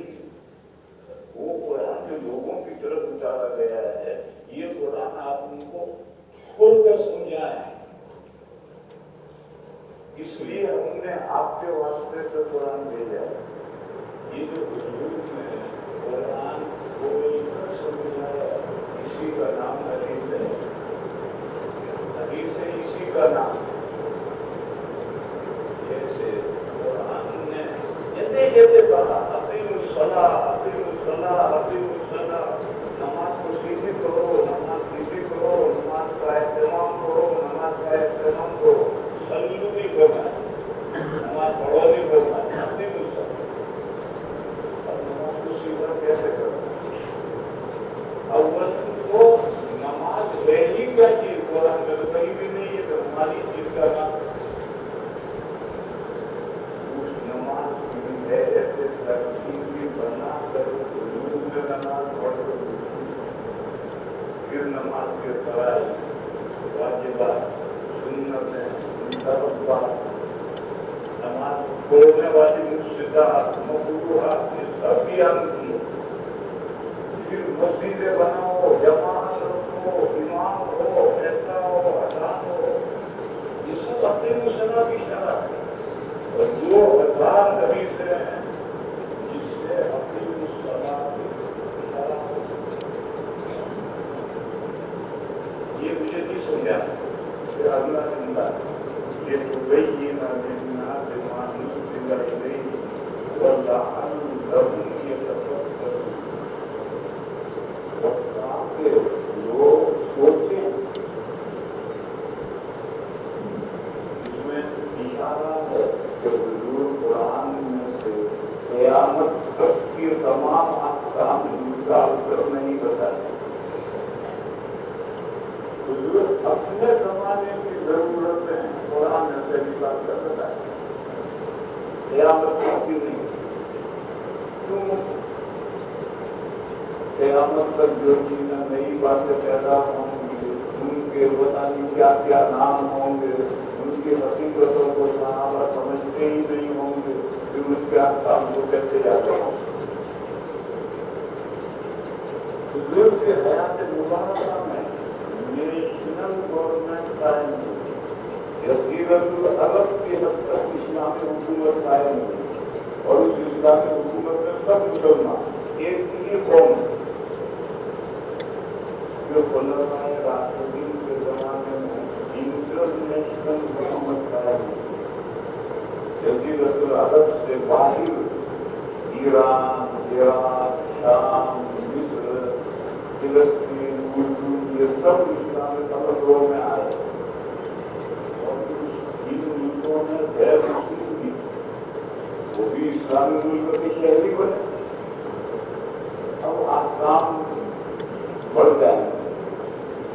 वो कुरान जो लोगों की तरफ उतारा गया है, ये कुरान आप उनको खोलकर समझाएं। इसलिए हमने आपके वास्ते से कुरान भेजा है। ये जो हुजूर ने कुरान खोलकर समझाया, इसी का नाम हदीस है। हदीस है इसी का नाम। जैसे कुरान ने जैसे कहा अक़ीमुस्सलाह अक़ीमुस्सलाह अक़ीमुस्सलाह, नमाज को सीधी करो, नमाज सीधी करो, नमाज का एहतमाम करो, नमाज का एहतमाम करो। सल्लू नहीं करना, नमाज पढ़ो नहीं करना, अक़ीमुस्सलाह। अब नमाज को सीधा कैसे करो? अव्वल तो नमाज वही क्या चीज कुरान में तो कहीं भी नहीं है तो हमारी चीज का नाम उस नमाज की ऐसे तरकीब बना कर नमाज पढ़ो, फिर नमाज के फराइज़, वाजिबात, सुन्नतें, मुस्तहब्बात, नमाज पढ़ने वाली मुफ्सिदात, मकरूहात, इसका भी مسجدیں بناؤ، جماعت رکھو، امام ہو، ایسا ہو، اذان ہو، یہ سب اپنے مسئلہ کی شرح ہے. اور 2000 حدیثیں ہیں جس سے اپنی مسئلہ کی شرح ہو. یہ مجھے نہیں سمجھا کہ اللہ زندہ یہ تو گئی نہ دینا دماغ نہیں لوگ سوچیں. اس میں اشارہ ہے کہ حضور قرآن میں سے قیامت تک کے تمام احکام نکال کر نہیں بتائے. حضور اپنے زمانے کی ضرورتیں قرآن سے نکال کر بتائے. قیامت تک کی نہیں. کیوں؟ قیامت تک جو چیزیں نئی باتیں پیدا ہوں گی ان کے پتہ نہیں کیا کیا نام ہوں گے، ان کی حقیقتوں کو صحابہ سمجھتے ہی نہیں ہوں گے کہ ان کے احکام کو کیسے جاتے ہوں. حضور کے حیات مبارکہ میں نیشنل گورنمنٹ قائم ہوئی. جزیرۃ العرب کی حد تک اسلامی حکومت قائم ہوئی اور اس اسلامی حکومت میں سب مسلمان ایک ہی قوم جو خلفاء راشدین کے زمانے میں انٹرنیشنل حکومت قائم ہوئی. جزیرۃ العرب سے باہر ایران، عراق، شام، مصر، فلسطین، اردو یہ سب اسلامی تمدنوں میں آئے اور ان ملکوں میں غیر مسلم بھی وہ بھی اسلامی ملک کے شہری بنے. اب احکام بڑھ جائیں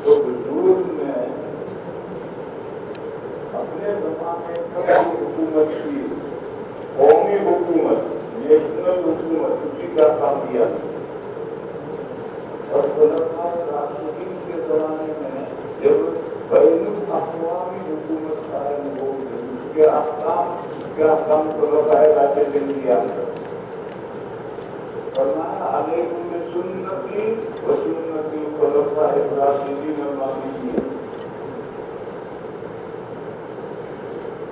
تو حضور نے اپنے زمانے تک حکومت کی قومی حکومت نیشنل حکومت اسی کا کام کیا. اور خلفاء راشدین کے زمانے میں جب بین الاقوامی حکومت قائم ہو گئی اس کے احکام خلفاء راشدین کیا. فرمایا علیکم بسنتی وسنت الخلفاء الراشدین المہدیین.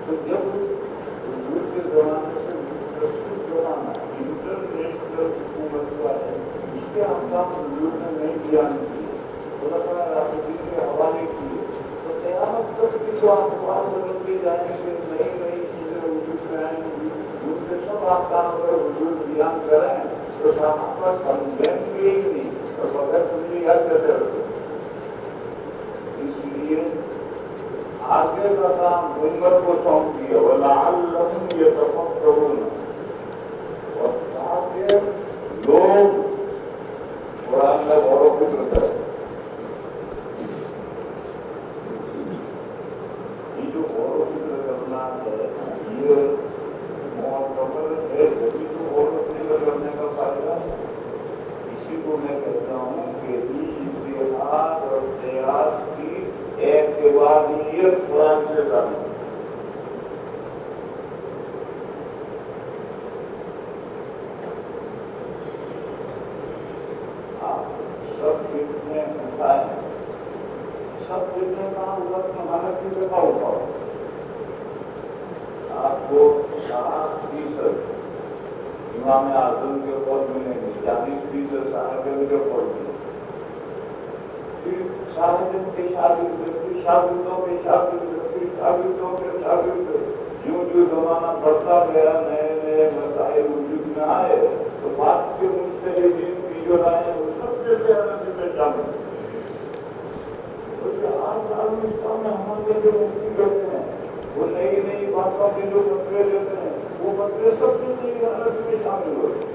تو جب حضور کے زمانے سے مستقبل زمانہ انٹرنیشنل حکومت کا ہے اس کے احکام حضور نے نہیں بیان کیے، خلفاء راشدین کے حوالے کیے تو قیامت تک کی جو احکام بدلتے جائیں گے نئی نئی چیزیں وجود میں آئیں گی ان کے سب احکام پر حضور بیان کریں تو صحابہ سمجھیں گے ہی نہیں اور بغیر سمجھے یاد کیسے رکھیں. اس لیے آگے کا کام امت کو سونپ دیا وَلَعَلَّهُمْ يَتَفَكَّرُونَ اور تاکہ لوگ قرآن میں غور و فکر کریں. یہ جو غور و فکر کرنا ہے یہ معتبر ہے جبھی تو غور و فکر کرنے کا فائدہ ہے. اسی کو میں کہتا ہوں کہ اجتہاد اور قیاس کی اعتباریت قرآن سے ثابت ہے. آپ سب کتنے اٹھائے سب کتنے کہاں ہوا ہمارا کی دفعہ اٹھاؤ آپ کو 60% امام اعظم کے قول ملیں گے، 40% صحابہ کے قول ملیں گے. پھر سارے دن کے شاگردوں کے شاگردوں یوں جو زمانہ بڑھتا گیا نئے نئے مسائل وجود میں آئے تو بات کے مجتہدین کی جو رائے وہ سب جیسے حالت میں شامل ہیں. آج عالمی اسلام میں ہمارے جو مفتی کرتے ہیں وہ نئی نئی باتوں کے جو فتوے دیتے ہیں وہ فتوے سب سے نئی حالت میں شامل ہوتے ہیں.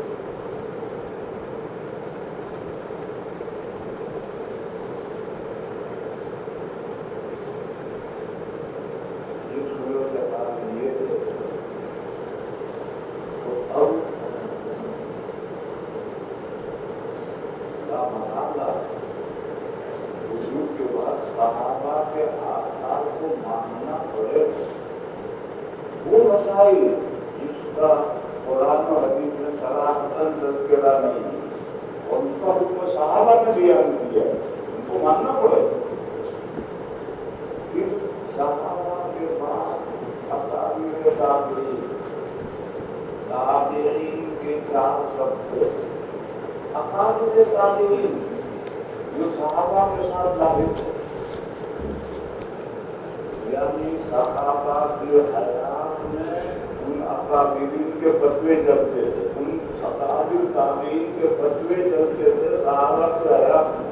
جس کا قرآن و حدیث میں صراحتاً تذکرہ نہیں ہے اور اس کا حکم صحابہ نے بیان کیا ہے، ان کو ماننا پڑے گا۔ پھر صحابہ کے بعد اکابر تابعین، تابعین کے چار طبقے، اکابر تابعین جو صحابہ کے ساتھ لاحق ہو، یعنی صحابہ کی حیات میں ان اکابرین کے فتوے چلتے تھے، ان اکابر تابعین کے فتوے چلتے تھے صحابہ کی حیات میں۔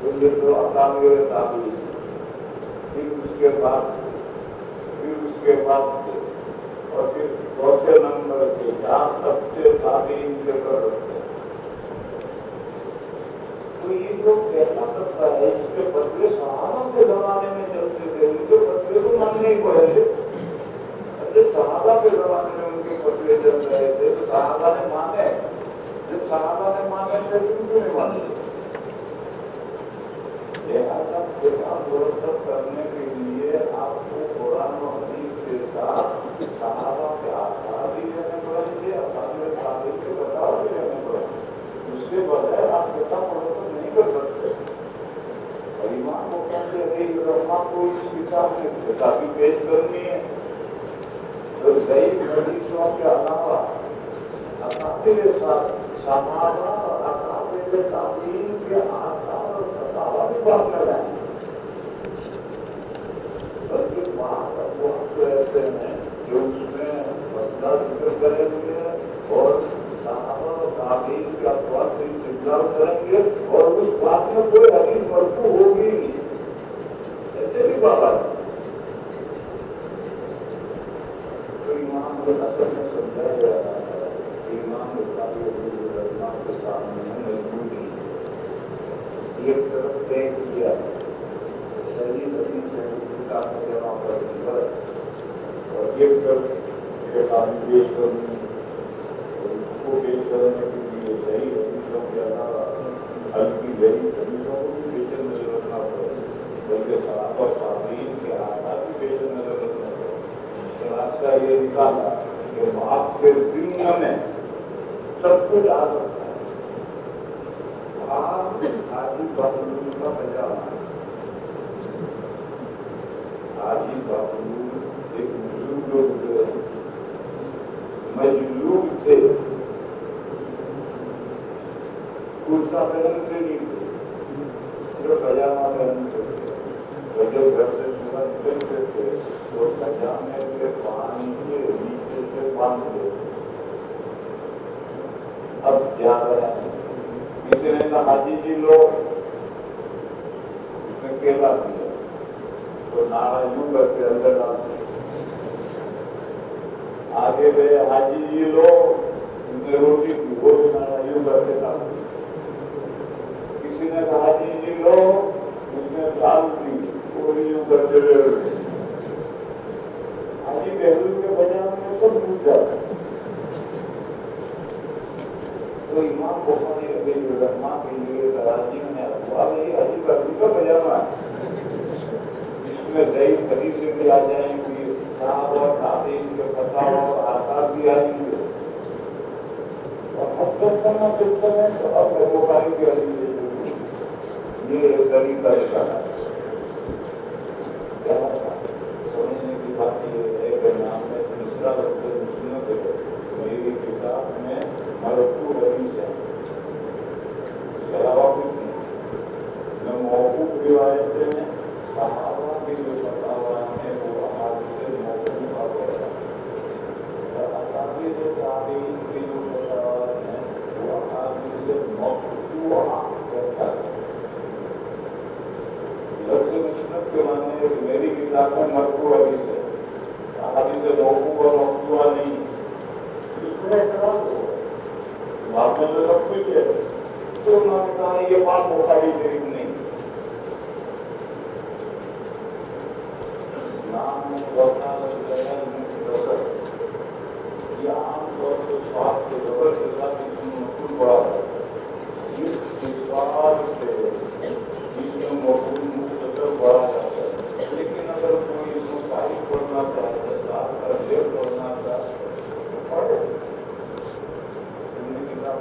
تو یہ تو اکابر تابعین، پھر اس کے بعد اور پھر چوتھے نمبر کے چار طبقے تابعین کے پر رکھتے ہیں۔ تو یہ جو پہلا طبقہ ہے اس کے فتوے صحابہ کے زمانے میں چلتے تھے، ان کے فتوے کو ماننے ہی پڑیں گے۔ جب صحابہ کے زمانے میں ان کے فتوے چل رہے تھے تو صحابہ نے مانے، جب صحابہ نے مانے تھے تو کیوں نہیں مانے؟ لہٰذا خلاف مرتب کرنے کے لیے آپ کو قرآن و حدیث کے ساتھ صحابہ کے آثار بھی لینے پڑیں گے، اکابر تابعین کے بتاؤ بھی لینے پڑیں گے۔ اس کے بغیر آپ خلاف مرتب نہیں کر سکتے۔ اور امام مفتی رحمہ کو اس کتاب میں کتابی پیش کرنی ہے تو ضعیف حدیثوں کے علاوہ اکابر صحابہ اور اکابر تابعین کے آثار اور فتاوی بھی بات کر رہے ہیں۔ بلکہ بات وہ تو ایسے ہیں جو اس میں مسئلہ ذکر کریں گے اور صحابہ اور تابعین کے اقوال سے استدلال کریں گے اور اس بات میں کوئی حدیث مرفوع ہوگی نہیں، ایسے بھی بابا ہے۔ تو امام کو اصل میں سمجھایا گیا ہے، امام کے سامنے مجبوری ایک طرف طے کیا صحیح حدیث سے کتاب میں جمع کرنے پر اور ایک طرف کتابیں پیش کرنی، اس کو پیش کرنے کے لیے صحیح حدیثوں کے علاوہ ہلکی ضعیف حدیثوں کو بھی پیش نظر رکھنا پڑے، بلکہ صحابہ تابعین کے آثار بھی پیش نظر رکھنا پڑے۔ راستہ یہ نکالا کہ آپ کے دنیا میں سب کچھ آ سکتا ہے۔ آپ حاجی بابلول کا پجامہ، حاجی بابلول ایک بزرگ لوگ مجلوب تھے، کرتا پہنتے نہیں تھے، جو پجامہ پہنتے تھے، اور جب گھر سے صبح نکلتے تھے تو پجامے کے پانی کے نیچے سے باندھتے تھے۔ اب جا رہے ہیں، کسی نے کہا حاجی جی لو، اس نے کیلا دیا تو نارا یوں کر کے اندر ڈالتے، آگے گئے حاجی جی لو، اس نے روٹی کی وہ بھی نارا یوں کر کے ڈالتے، کسی نے کہا حاجی جی لو، اس نے دال دی وہ بھی یوں کر کے حاجی بہلول کے بجانے میں سب ڈوب جاتا ہے۔ تو امام بخاری رحمہ کے لیے کراچی میں افواہ نہیں، حاجی بہلول کا پجامہ ہے، اس میں ضعیف حدیثیں بھی آ جائیں گی، صحابہ اور تابعین کے فتاوی اور آثار بھی آئیں گے، اور حقیقت کرنا چلتا ہے تو اب بخاری کی حدیث یہ ایک طریقہ نکالا ہے۔ سمجھنے کی بات یہ ہے کہ نام میں تیسرا لفظ مسلم ہے، میری کتاب میں مرفوع حدیث ہے، اس کے علاوہ کچھ نہیں۔ میں موقوف روایتیں ہیں، صحابہ کے جو فتاوی ہیں وہ احادیث موقوفہ وغیرہ، اور اکابر تابعین کے جو فتاوی ہیں وہ احادیث موقوفہ کہتا ہے۔ لفظ مسند کے معنی میری کتاب میں مرفوع حدیث ہے، احادیث موقوف اور مقطوعہ نہیں، اس میں اعتراض ہو بات میں تو سب کچھ ہے، تو انہوں نے کہا یہ بات بخاری شریف نہیں۔ نام یہ عام طور پر سواد کے زبر کے ساتھ اس میں مقبول پڑا ہے، اس سواد سے اس میں مقبول مختصر پڑا جاتا ہے، لیکن اگر کوئی اس کو تاریخ پڑھنا چاہتا ہے، ساتھ کا دیر پڑھنا چاہتا ہے تو پڑھے، کتاب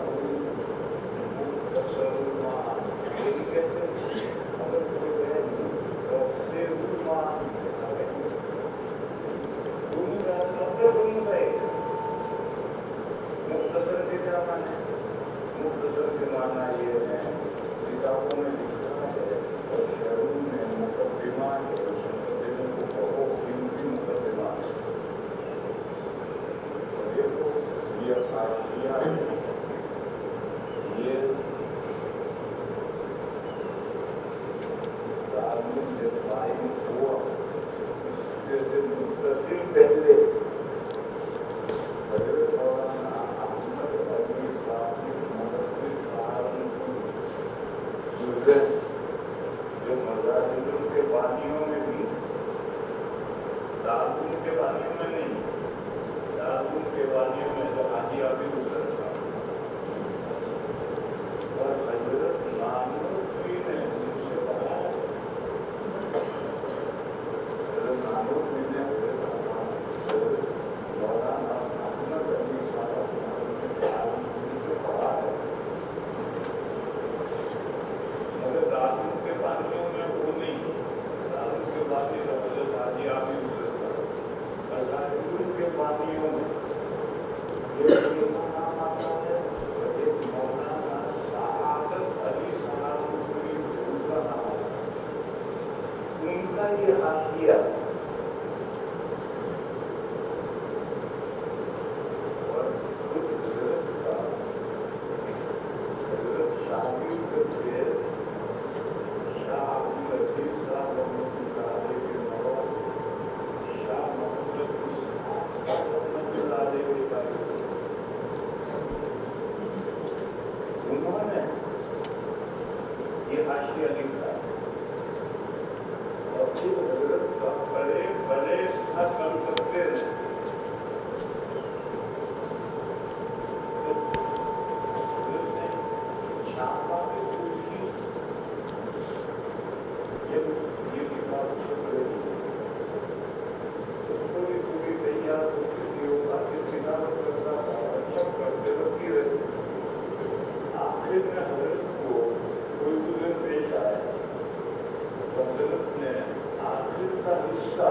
گئے جو مزاجوں کے پانیوں میں بھی دارگن کے پانیوں میں نہیں، دارگن کے پانیوں میں تو حاجی ابھی گزرتا اور حضرت نانوتوی نے ان سے کہا، حضرت نانوتوی نے مولانا محمد علی صاحب سے کہا ہے مگر دارگن کے پانیوں میں وہ نہیں، دارگن کے پانی تو حضرت حاجی ابھی گزرتا دارگن کے پانیوں میں یہ نام آتا ہے ایک مولانا سعادت علی صاحب دوسرا نام ہے، ان کا یہ حاشیہ اور خود حضرت کا حضرت شاہی کے شاہ عبدالعزیز صاحب رحمۃ اللہ علیہ کے نواز شاہ محمد رحمۃ اللہ علیہ کے بھائی، انہوں نے یہ حاشیہ لکھا اور پھر حضرت کا بڑے بڑے سر کرتے رہے، تو حضرت نے چھاپا کے پوچھی یہ کتاب چھپ رہی ہے، اس کو بھی پوری تیار ہوتی تھی، وہ کافی تلاوت کرتا تھا اور سب کرتے رکھی رہی، آخر میں حضرت کو کوئی گزر پیش آیا، حضرت نے آخر کا حصہ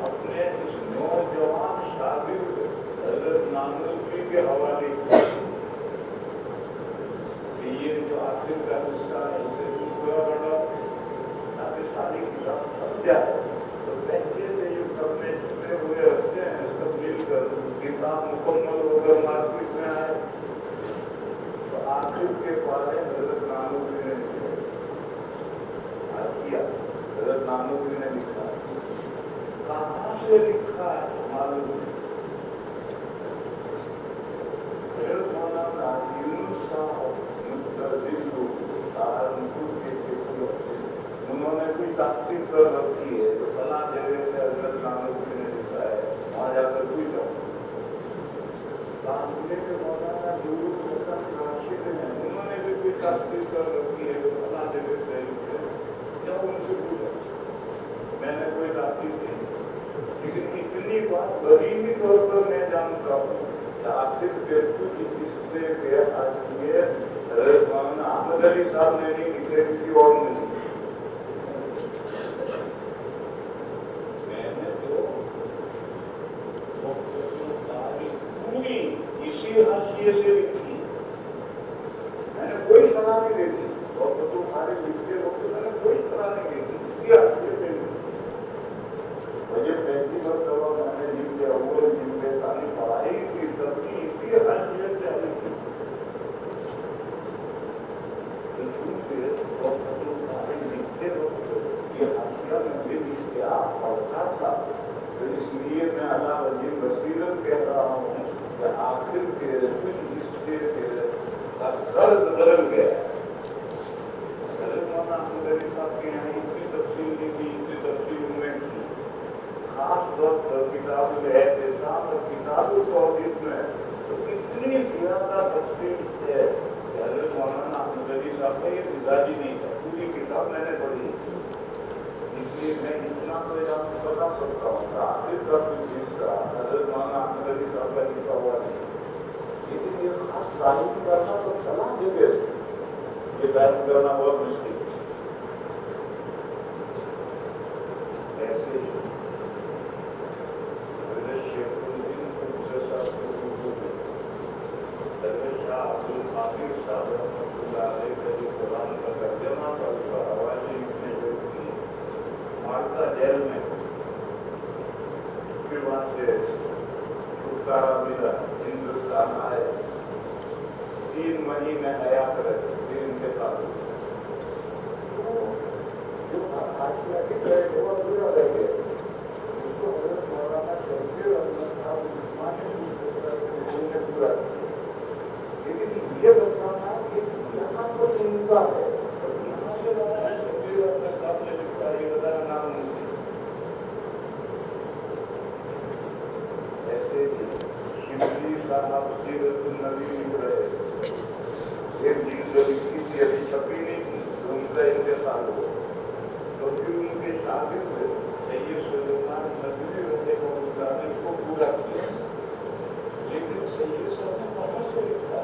اپنے اس نوجوان شاگرد حضرت نانوتوی کے حوالے کیا کہ یہ جو آخر کا حصہ ہے اسے پورا بڑا تاکہ ساری کتاب سمجھ جائے، تو پہلے سے جو کرنے چھپے ہوئے رکھتے ہیں سب مل کر کتاب مکمل ہو کر مارکیٹ میں آئے، تو آخر کے بارے حضرت نانوتوی نے لکھا، حضرت نانوتوی نے لکھا، کہاں سے لکھا ہے معلوم نہیں، حضرت مولانا یونس صاحب متدلو سہارنپور کے انہوں نے کوئی تحقیق کر رکھی ہے تو فلاں جگہ سے حضرت نانوتوی نے لکھا ہے، وہاں جا کر پوچھو، کانپور کے مولانا یونس حسن راشد ہیں انہوں نے بھی کوئی تحقیق کر رکھی ہے تو فلاں جگہ سے لکھے، جب ان سے پوچھو، میں نے کوئی تحقیق نہیں، لیکن اتنی بات غریبی طور پر میں جانتا ہوں کہ آخر کے کچھ حصے کے حاشیے حضرت مولانا احمد علی صاحب نے نہیں لکھے، کسی اور نے نہیں، میں نے تو پوری اسی حاشیے سے لکھی، میں نے کوئی صلاح نہیں دیتی، اور تو سارے لکھتے وقت میں نے کوئی صلاح نہیں دیتی، اسی حاشیے سے لکھی، مجھے پہلی مرتبہ میں نے جن کے اول جن کے ساری پڑھائی کی تب بھی اسی حاشیے سے لکھی، لکھتے وقت یہ حاشیہ میں بھی اشتہار پڑھتا تھا، تو اس لیے میں اللہ عظیم بصیرت کہہ رہا ہوں کہ آخر کے کچھ حصے کا درد بدل گیا، حضرت مولانا احمد علی صاحب کے یہاں اتنی تفصیل نہیں تھی، اتنی تفصیل میں تھی، خاص طور پر کتاب الاعتصام اور کتاب التوحید میں تو اتنی زیادہ تفصیل ہے کہ حضرت مولانا احمد علی صاحب کا یہ مزاجی نہیں تھا، پوری کتاب میں نے پڑھی، اس لیے میں اتنا تو بتا سکتا ہوں کہ آخر کا کچھ حصہ حضرت مولانا احمد علی صاحب کا لکھا ہوا نہیں، لیکن یہ خاص تعلیم کرنا تو فلاں جگہ سے یہ بیان کرنا بہت مشکل ہے، ایسے ہی حضرت شیخ الدین قدس صاحب حضرت شاہ عبدالقادر صاحب رحمۃ اللہ علیہ کا جو قرآن کا ترجمہ تھا اس کا حوالے لکھنے جو تھی مالٹا جیل میں، پھر وہاں سے چھٹکارا ملا، ہندوستان آئے، 3 مہینے حیات رہے، پھر انتقال ہوا، جو حاشیہ لکھ رہے تھے وہ پورا رہ گئے، اس کو حضرت مولانا شفیع احمد صاحب عثمانی نے پورا کیا، لیکن یہ بتانا کہ یہاں پر ان کا ہے اور शागिर्द सैयद सुलेमान नदवी रहमतुल्लाह ने इसको पूरा किया, लेकिन सैयद साहब ने कहाँ से लिखा?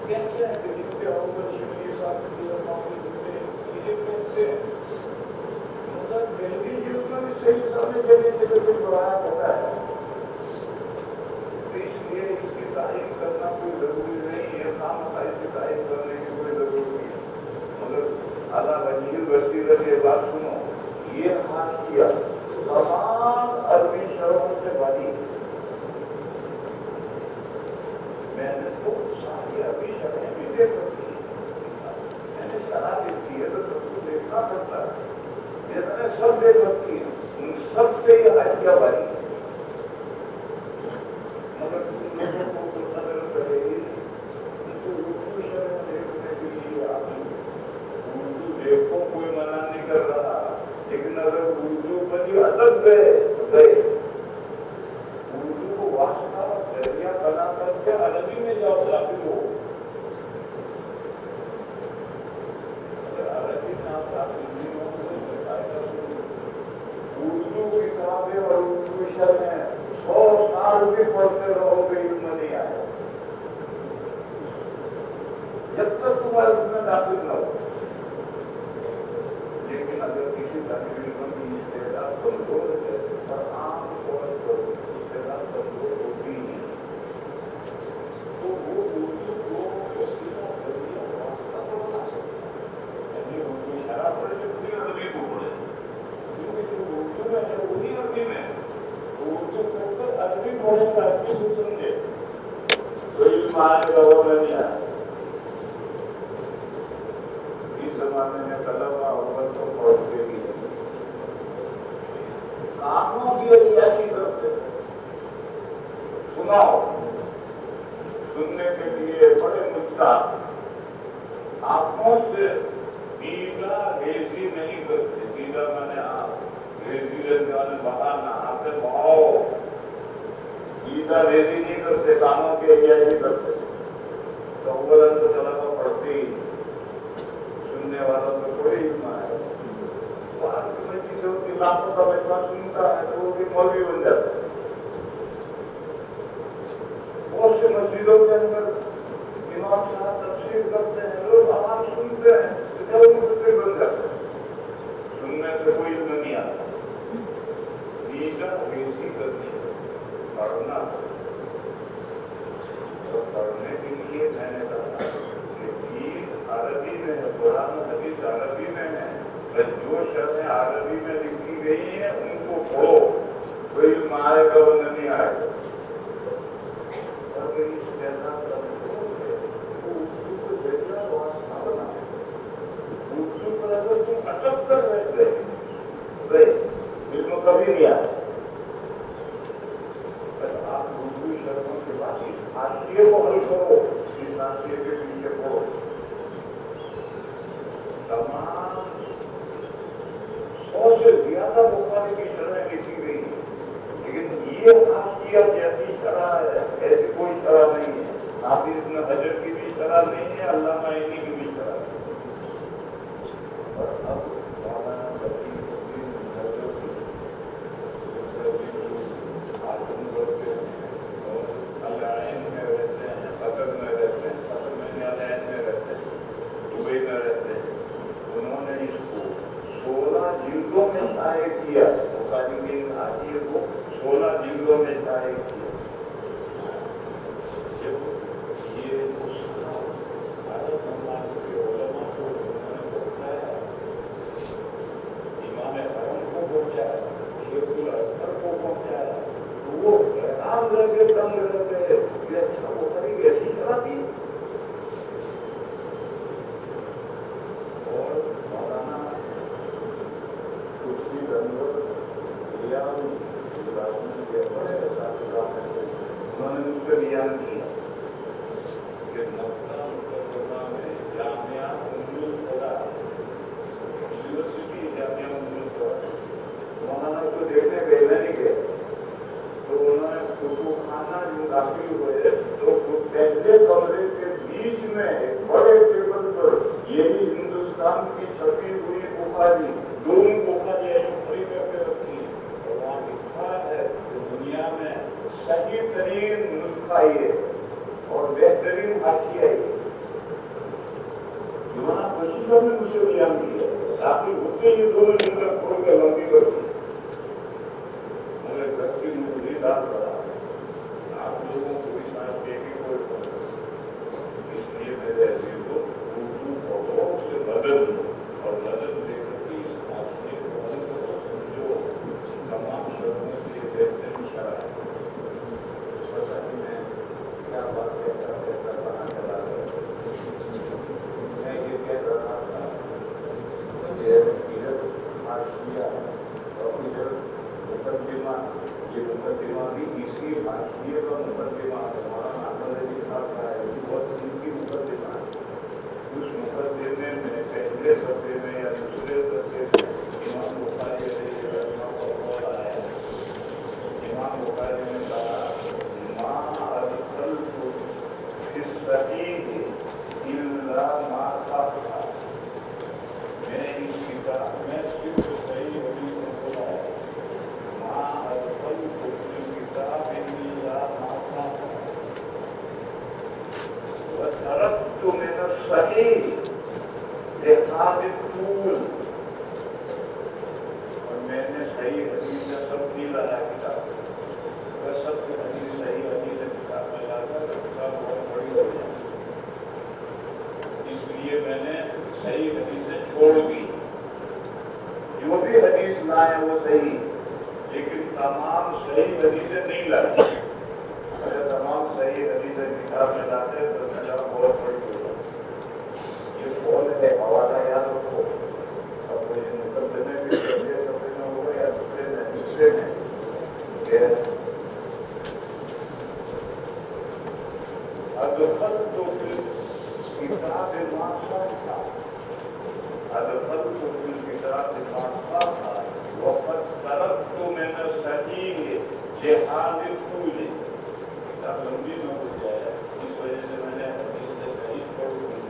कैसे है कि जिनके अवसर शिवजी साहब की मामले जितने चीजें कैसे हैं, मतलब जल्दी युग में भी सैयद साहब ने जगह जगह पे पढ़ाया होता है, इसलिए इसकी तारीफ करना कोई जरूरी नहीं है, खामखा इसकी तारीफ करने की कोई जरूरत नहीं है। मगर अला वजीर वसीरत ये बात सुनो, ये हाशिया तमाम अरबी शरहों से बनी। मैंने तो सारी अरबी शरहें भी देख रखी, मैंने शरह देखी है तो सबको देखना पड़ता है, ये मैंने सब देख रखी है, उन सब से ये हाशिया बनी। मगर तुम लोगों को तो नजर पड़ेगी उनको उर्दू शरह देखने के लिए आप उर्दू देखो, कोई मना नहीं कर रहा, लेकिन अगर उर्दू बनी अलग गए उर्दू को वास्ता जरिया बना करके अरबी में जाओ, दाखिल हो। अगर अरबी में आप दाखिल नहीं हो तो उर्दू किताबें और उर्दू शरहें 100 साल भी पढ़ते रहोगे, इल्म नहीं आएगा जब तक तुम्हारे उसमें दाखिल न हो। लेकिन अगर किसी दाखिल की इस्तेदाद कमजोर है, और आम तौर पर इस्तेदाद कमजोर होती है, तो वो उर्दू को वसीला जरिया वास्ता को बना सकता है, यानी उर्दू शराब पढ़े जो पूरी अरबी को पढ़े, क्योंकि जो उर्दू में है वही अरबी में, उर्दू पढ़कर अरबी पढ़ेगा, अरबी से समझे तो इल्म आएगा, वो नहीं आएगा। इस जमाने में तलबा अव्वल तो पढ़ते ही कानों की ऐसी करते सुनाओ, सुनने के लिए बड़े मुद्दा, आंखों से दीदा रेजी नहीं करते, दीदा मैंने आप रेजी वाले बहाना आपसे बहाओ, दीदा रेजी नहीं करते, कानों के ऐसी करते। तो अव्वल तो तलबा पढ़ते ही, सुनने वालों को कोई इल्म है, लाखों का बच्चा सुनता है तो वो भी मौलवी बन जाता है। बहुत से मस्जिदों के अंदर इमाम साहब तफसीर करते हैं, लोग आवाज सुनते हैं तो क्या वो मुफ्ती बन जाते हैं, सुनने से कोई इल्म नहीं आता। दीदा रेजी करनी पढ़ना, तो पढ़ने के लिए मैंने कहा अरबी में है, कुरान हदीस अरबी में है, जो शब्द अरबी में लिखी गई है उनको पढ़ो, कोई इल्म आएगा वो नहीं आएगा। अगर इस जैसा उर्दू को जरिया वास्ता बना, उर्दू पर अगर तुम अटक कर रहते इल्म कभी नहीं आए। आप उर्दू शब्दों के बाद इस हाशिए को हल करो, इस हाशिए के पीछे पढ़ो, तमाम 100 से ज्यादा बुखारी की शरह लिखी गई, लेकिन ये हाशिया जैसी शरह है, ऐसी कोई शरह नहीं है। हाफिज इब्न हजर की भी शरह नहीं है, अल्लामा इनी की भी शरह है। और अब मौलाना लतीफुद्दीन नज़वी आजमगढ़ के अल-आइन में रहते हैं, कतर में रहते हैं, कतर में अल-आइन में रहते हैं, दुबई में रहते हैं। उन्होंने इसको 16 जिल्दों में शाये किया, बुखारी के हाशिए को 16 जिल्दों में शाये किया। ये भारत समाज के उलमा को उन्होंने पहुंचाया, इमाम हरम को पहुंचाया, शेखुल असगर को पहुंचाया, तो वो हैरान रह गए, दंग रह गए कि अच्छा बुखारी ऐसी शरह थी। और मौलाना कुर्सी रंगत उन्होंने मुझसे बयान किया कि मक्का मुकर्रमा में जामिया उम्मुल कुरा यूनिवर्सिटी जामिया उम्मुल कुरा, मौलाना को देखने गए नहीं गए, तो उन्होंने कुतुबखाना जो दाखिल हुए तो पहले कमरे के बीच में एक बड़े टेबल पर यही हिंदुस्तान की छपी हुई बुखारी, दोनों बुखारी सब ने मुझसे बयान किया, आपने होते ये दोनों मिलकर छोड़ के लंबी कर दी। मुझे व्यक्ति मुझे दाद पड़ा, आप लोगों को भी शायद देखी कोई, इसलिए मेरे ऐसे को से मदद और मदद देकर के इस आदमी को हल करो, समझो तमाम लोगों से देखते इशारा है। पता नहीं मैं क्या बात कहता कहाँ चला गया। मैं ये कह रहा था मुझे इधर हाशिया और इधर मुकदमा, ये मुकदमा भी इसी हाशिए का मुकदमा हमारा नागल जी साहब का है, बहुत उनकी मुकदमा है। उस मुकदमे में पहले सत्य में या दूसरे सत्य में इमाम बुखारी आया, इमाम बुखारी ने कहा माँ अदखल इस सहीह इल्ला मा साफ़ा, मैं इस किताब में सिर्फ सही हदीस में बोला है, माँ अदखल इस किताब इल्ला मा साफ़ा व तरक्तु मिन सहीह लिहाज़ तूल, और मैंने सही हदीस में सब नहीं लाया किताब, वह सब हदीस सही हदीस किताब में लाकर किताब बहुत बड़ी हो जाए, इसलिए मैंने सही हदीसें छोड़ दी। जो भी हदीस लाए वो सही, लेकिन तमाम सही हदीसें नहीं लाई। अगर तमाम सही हदीसें किताब में लाते तो किताब बहुत बड़ी हो जाए। ये कौन है हवाला याद रखो, अब वो ये मुकदमे भी करते होगा या दूसरे में अदखल तो किताब माशा था, अदखल तो किताब माशा था, वक़्त तरक्तु मैंने सही जिहाद तूल, किताब लंबी न हो जाए इस वजह से मैंने हदीस से सही छोड़ दी।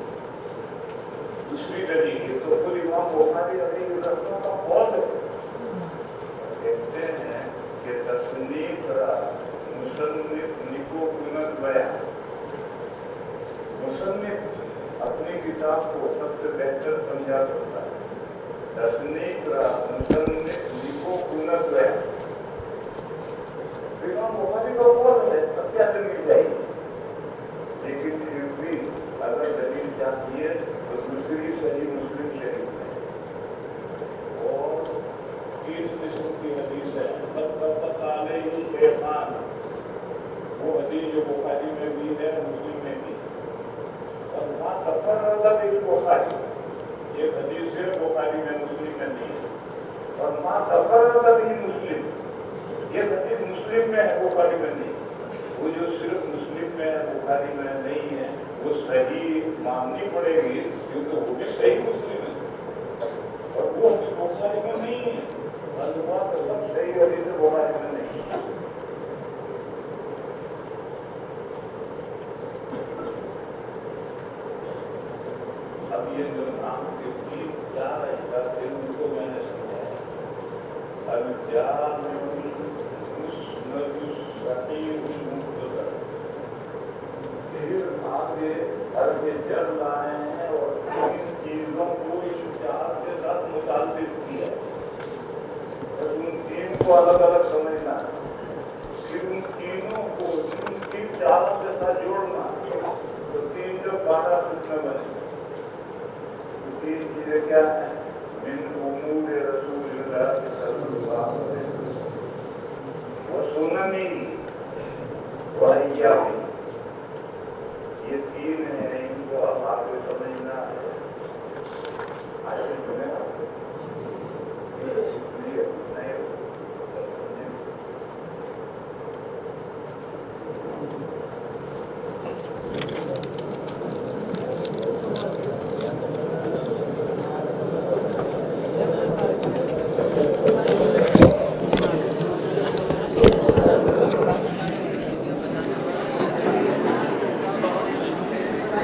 दूसरी दलील तो खुद इमाम बुखारी अलैहिस्सलाम का कौल है, कहते हैं कि तस्नीफ मुसन्निफ निको कुनत बयान, मुसन्निफ अपनी किताब को सबसे बेहतर समझा सकता है। तस्नीफ मुसन्निफ निको कुनत बयान इमाम बुखारी का कौल है, सब क्या दलील चाहिए, लेकिन फिर भी अगर दलील चाहिए तो दूसरी सही मुस्लिम शरीफ है और 3 किस्म की हदीस है। वो हदीस जो बुखारी में भी है मुस्लिम में भी, और वहाँ तफर बुखारी एक हदीस सिर्फ बुखारी में मुस्लिम में नहीं है, और माँ तफर भी मुस्लिम ये हदीस मुस्लिम में है बुखारी में नहीं। वो जो सिर्फ मुस्लिम में है बुखारी में नहीं है वो सही माननी पड़ेगी, क्योंकि वो भी सही मुस्लिम है और वो हदीस बुखारी में नहीं है। सब सही हदीस बुखारी में नहीं है। अब ये जो नाम के 3-4 ऐसा थे उनको मैंने समझाया। अब फिर आगे हर के जल लाए हैं और 3 चीजों को इस 4 के साथ मुताबिक किया, और उन 3 को अलग अलग समझना, फिर उन तीनों को उन 3 चारों के साथ जोड़ना, तो 3 जो 12 कितने बने। 3 चीजें क्या है, मिन उमूर रसूलिल्लाह सल्लल्लाहु अलैहि वसल्लम व सुननी व अय्यामी, ये 3 है, इनको अब आगे समझना है। आगे सुने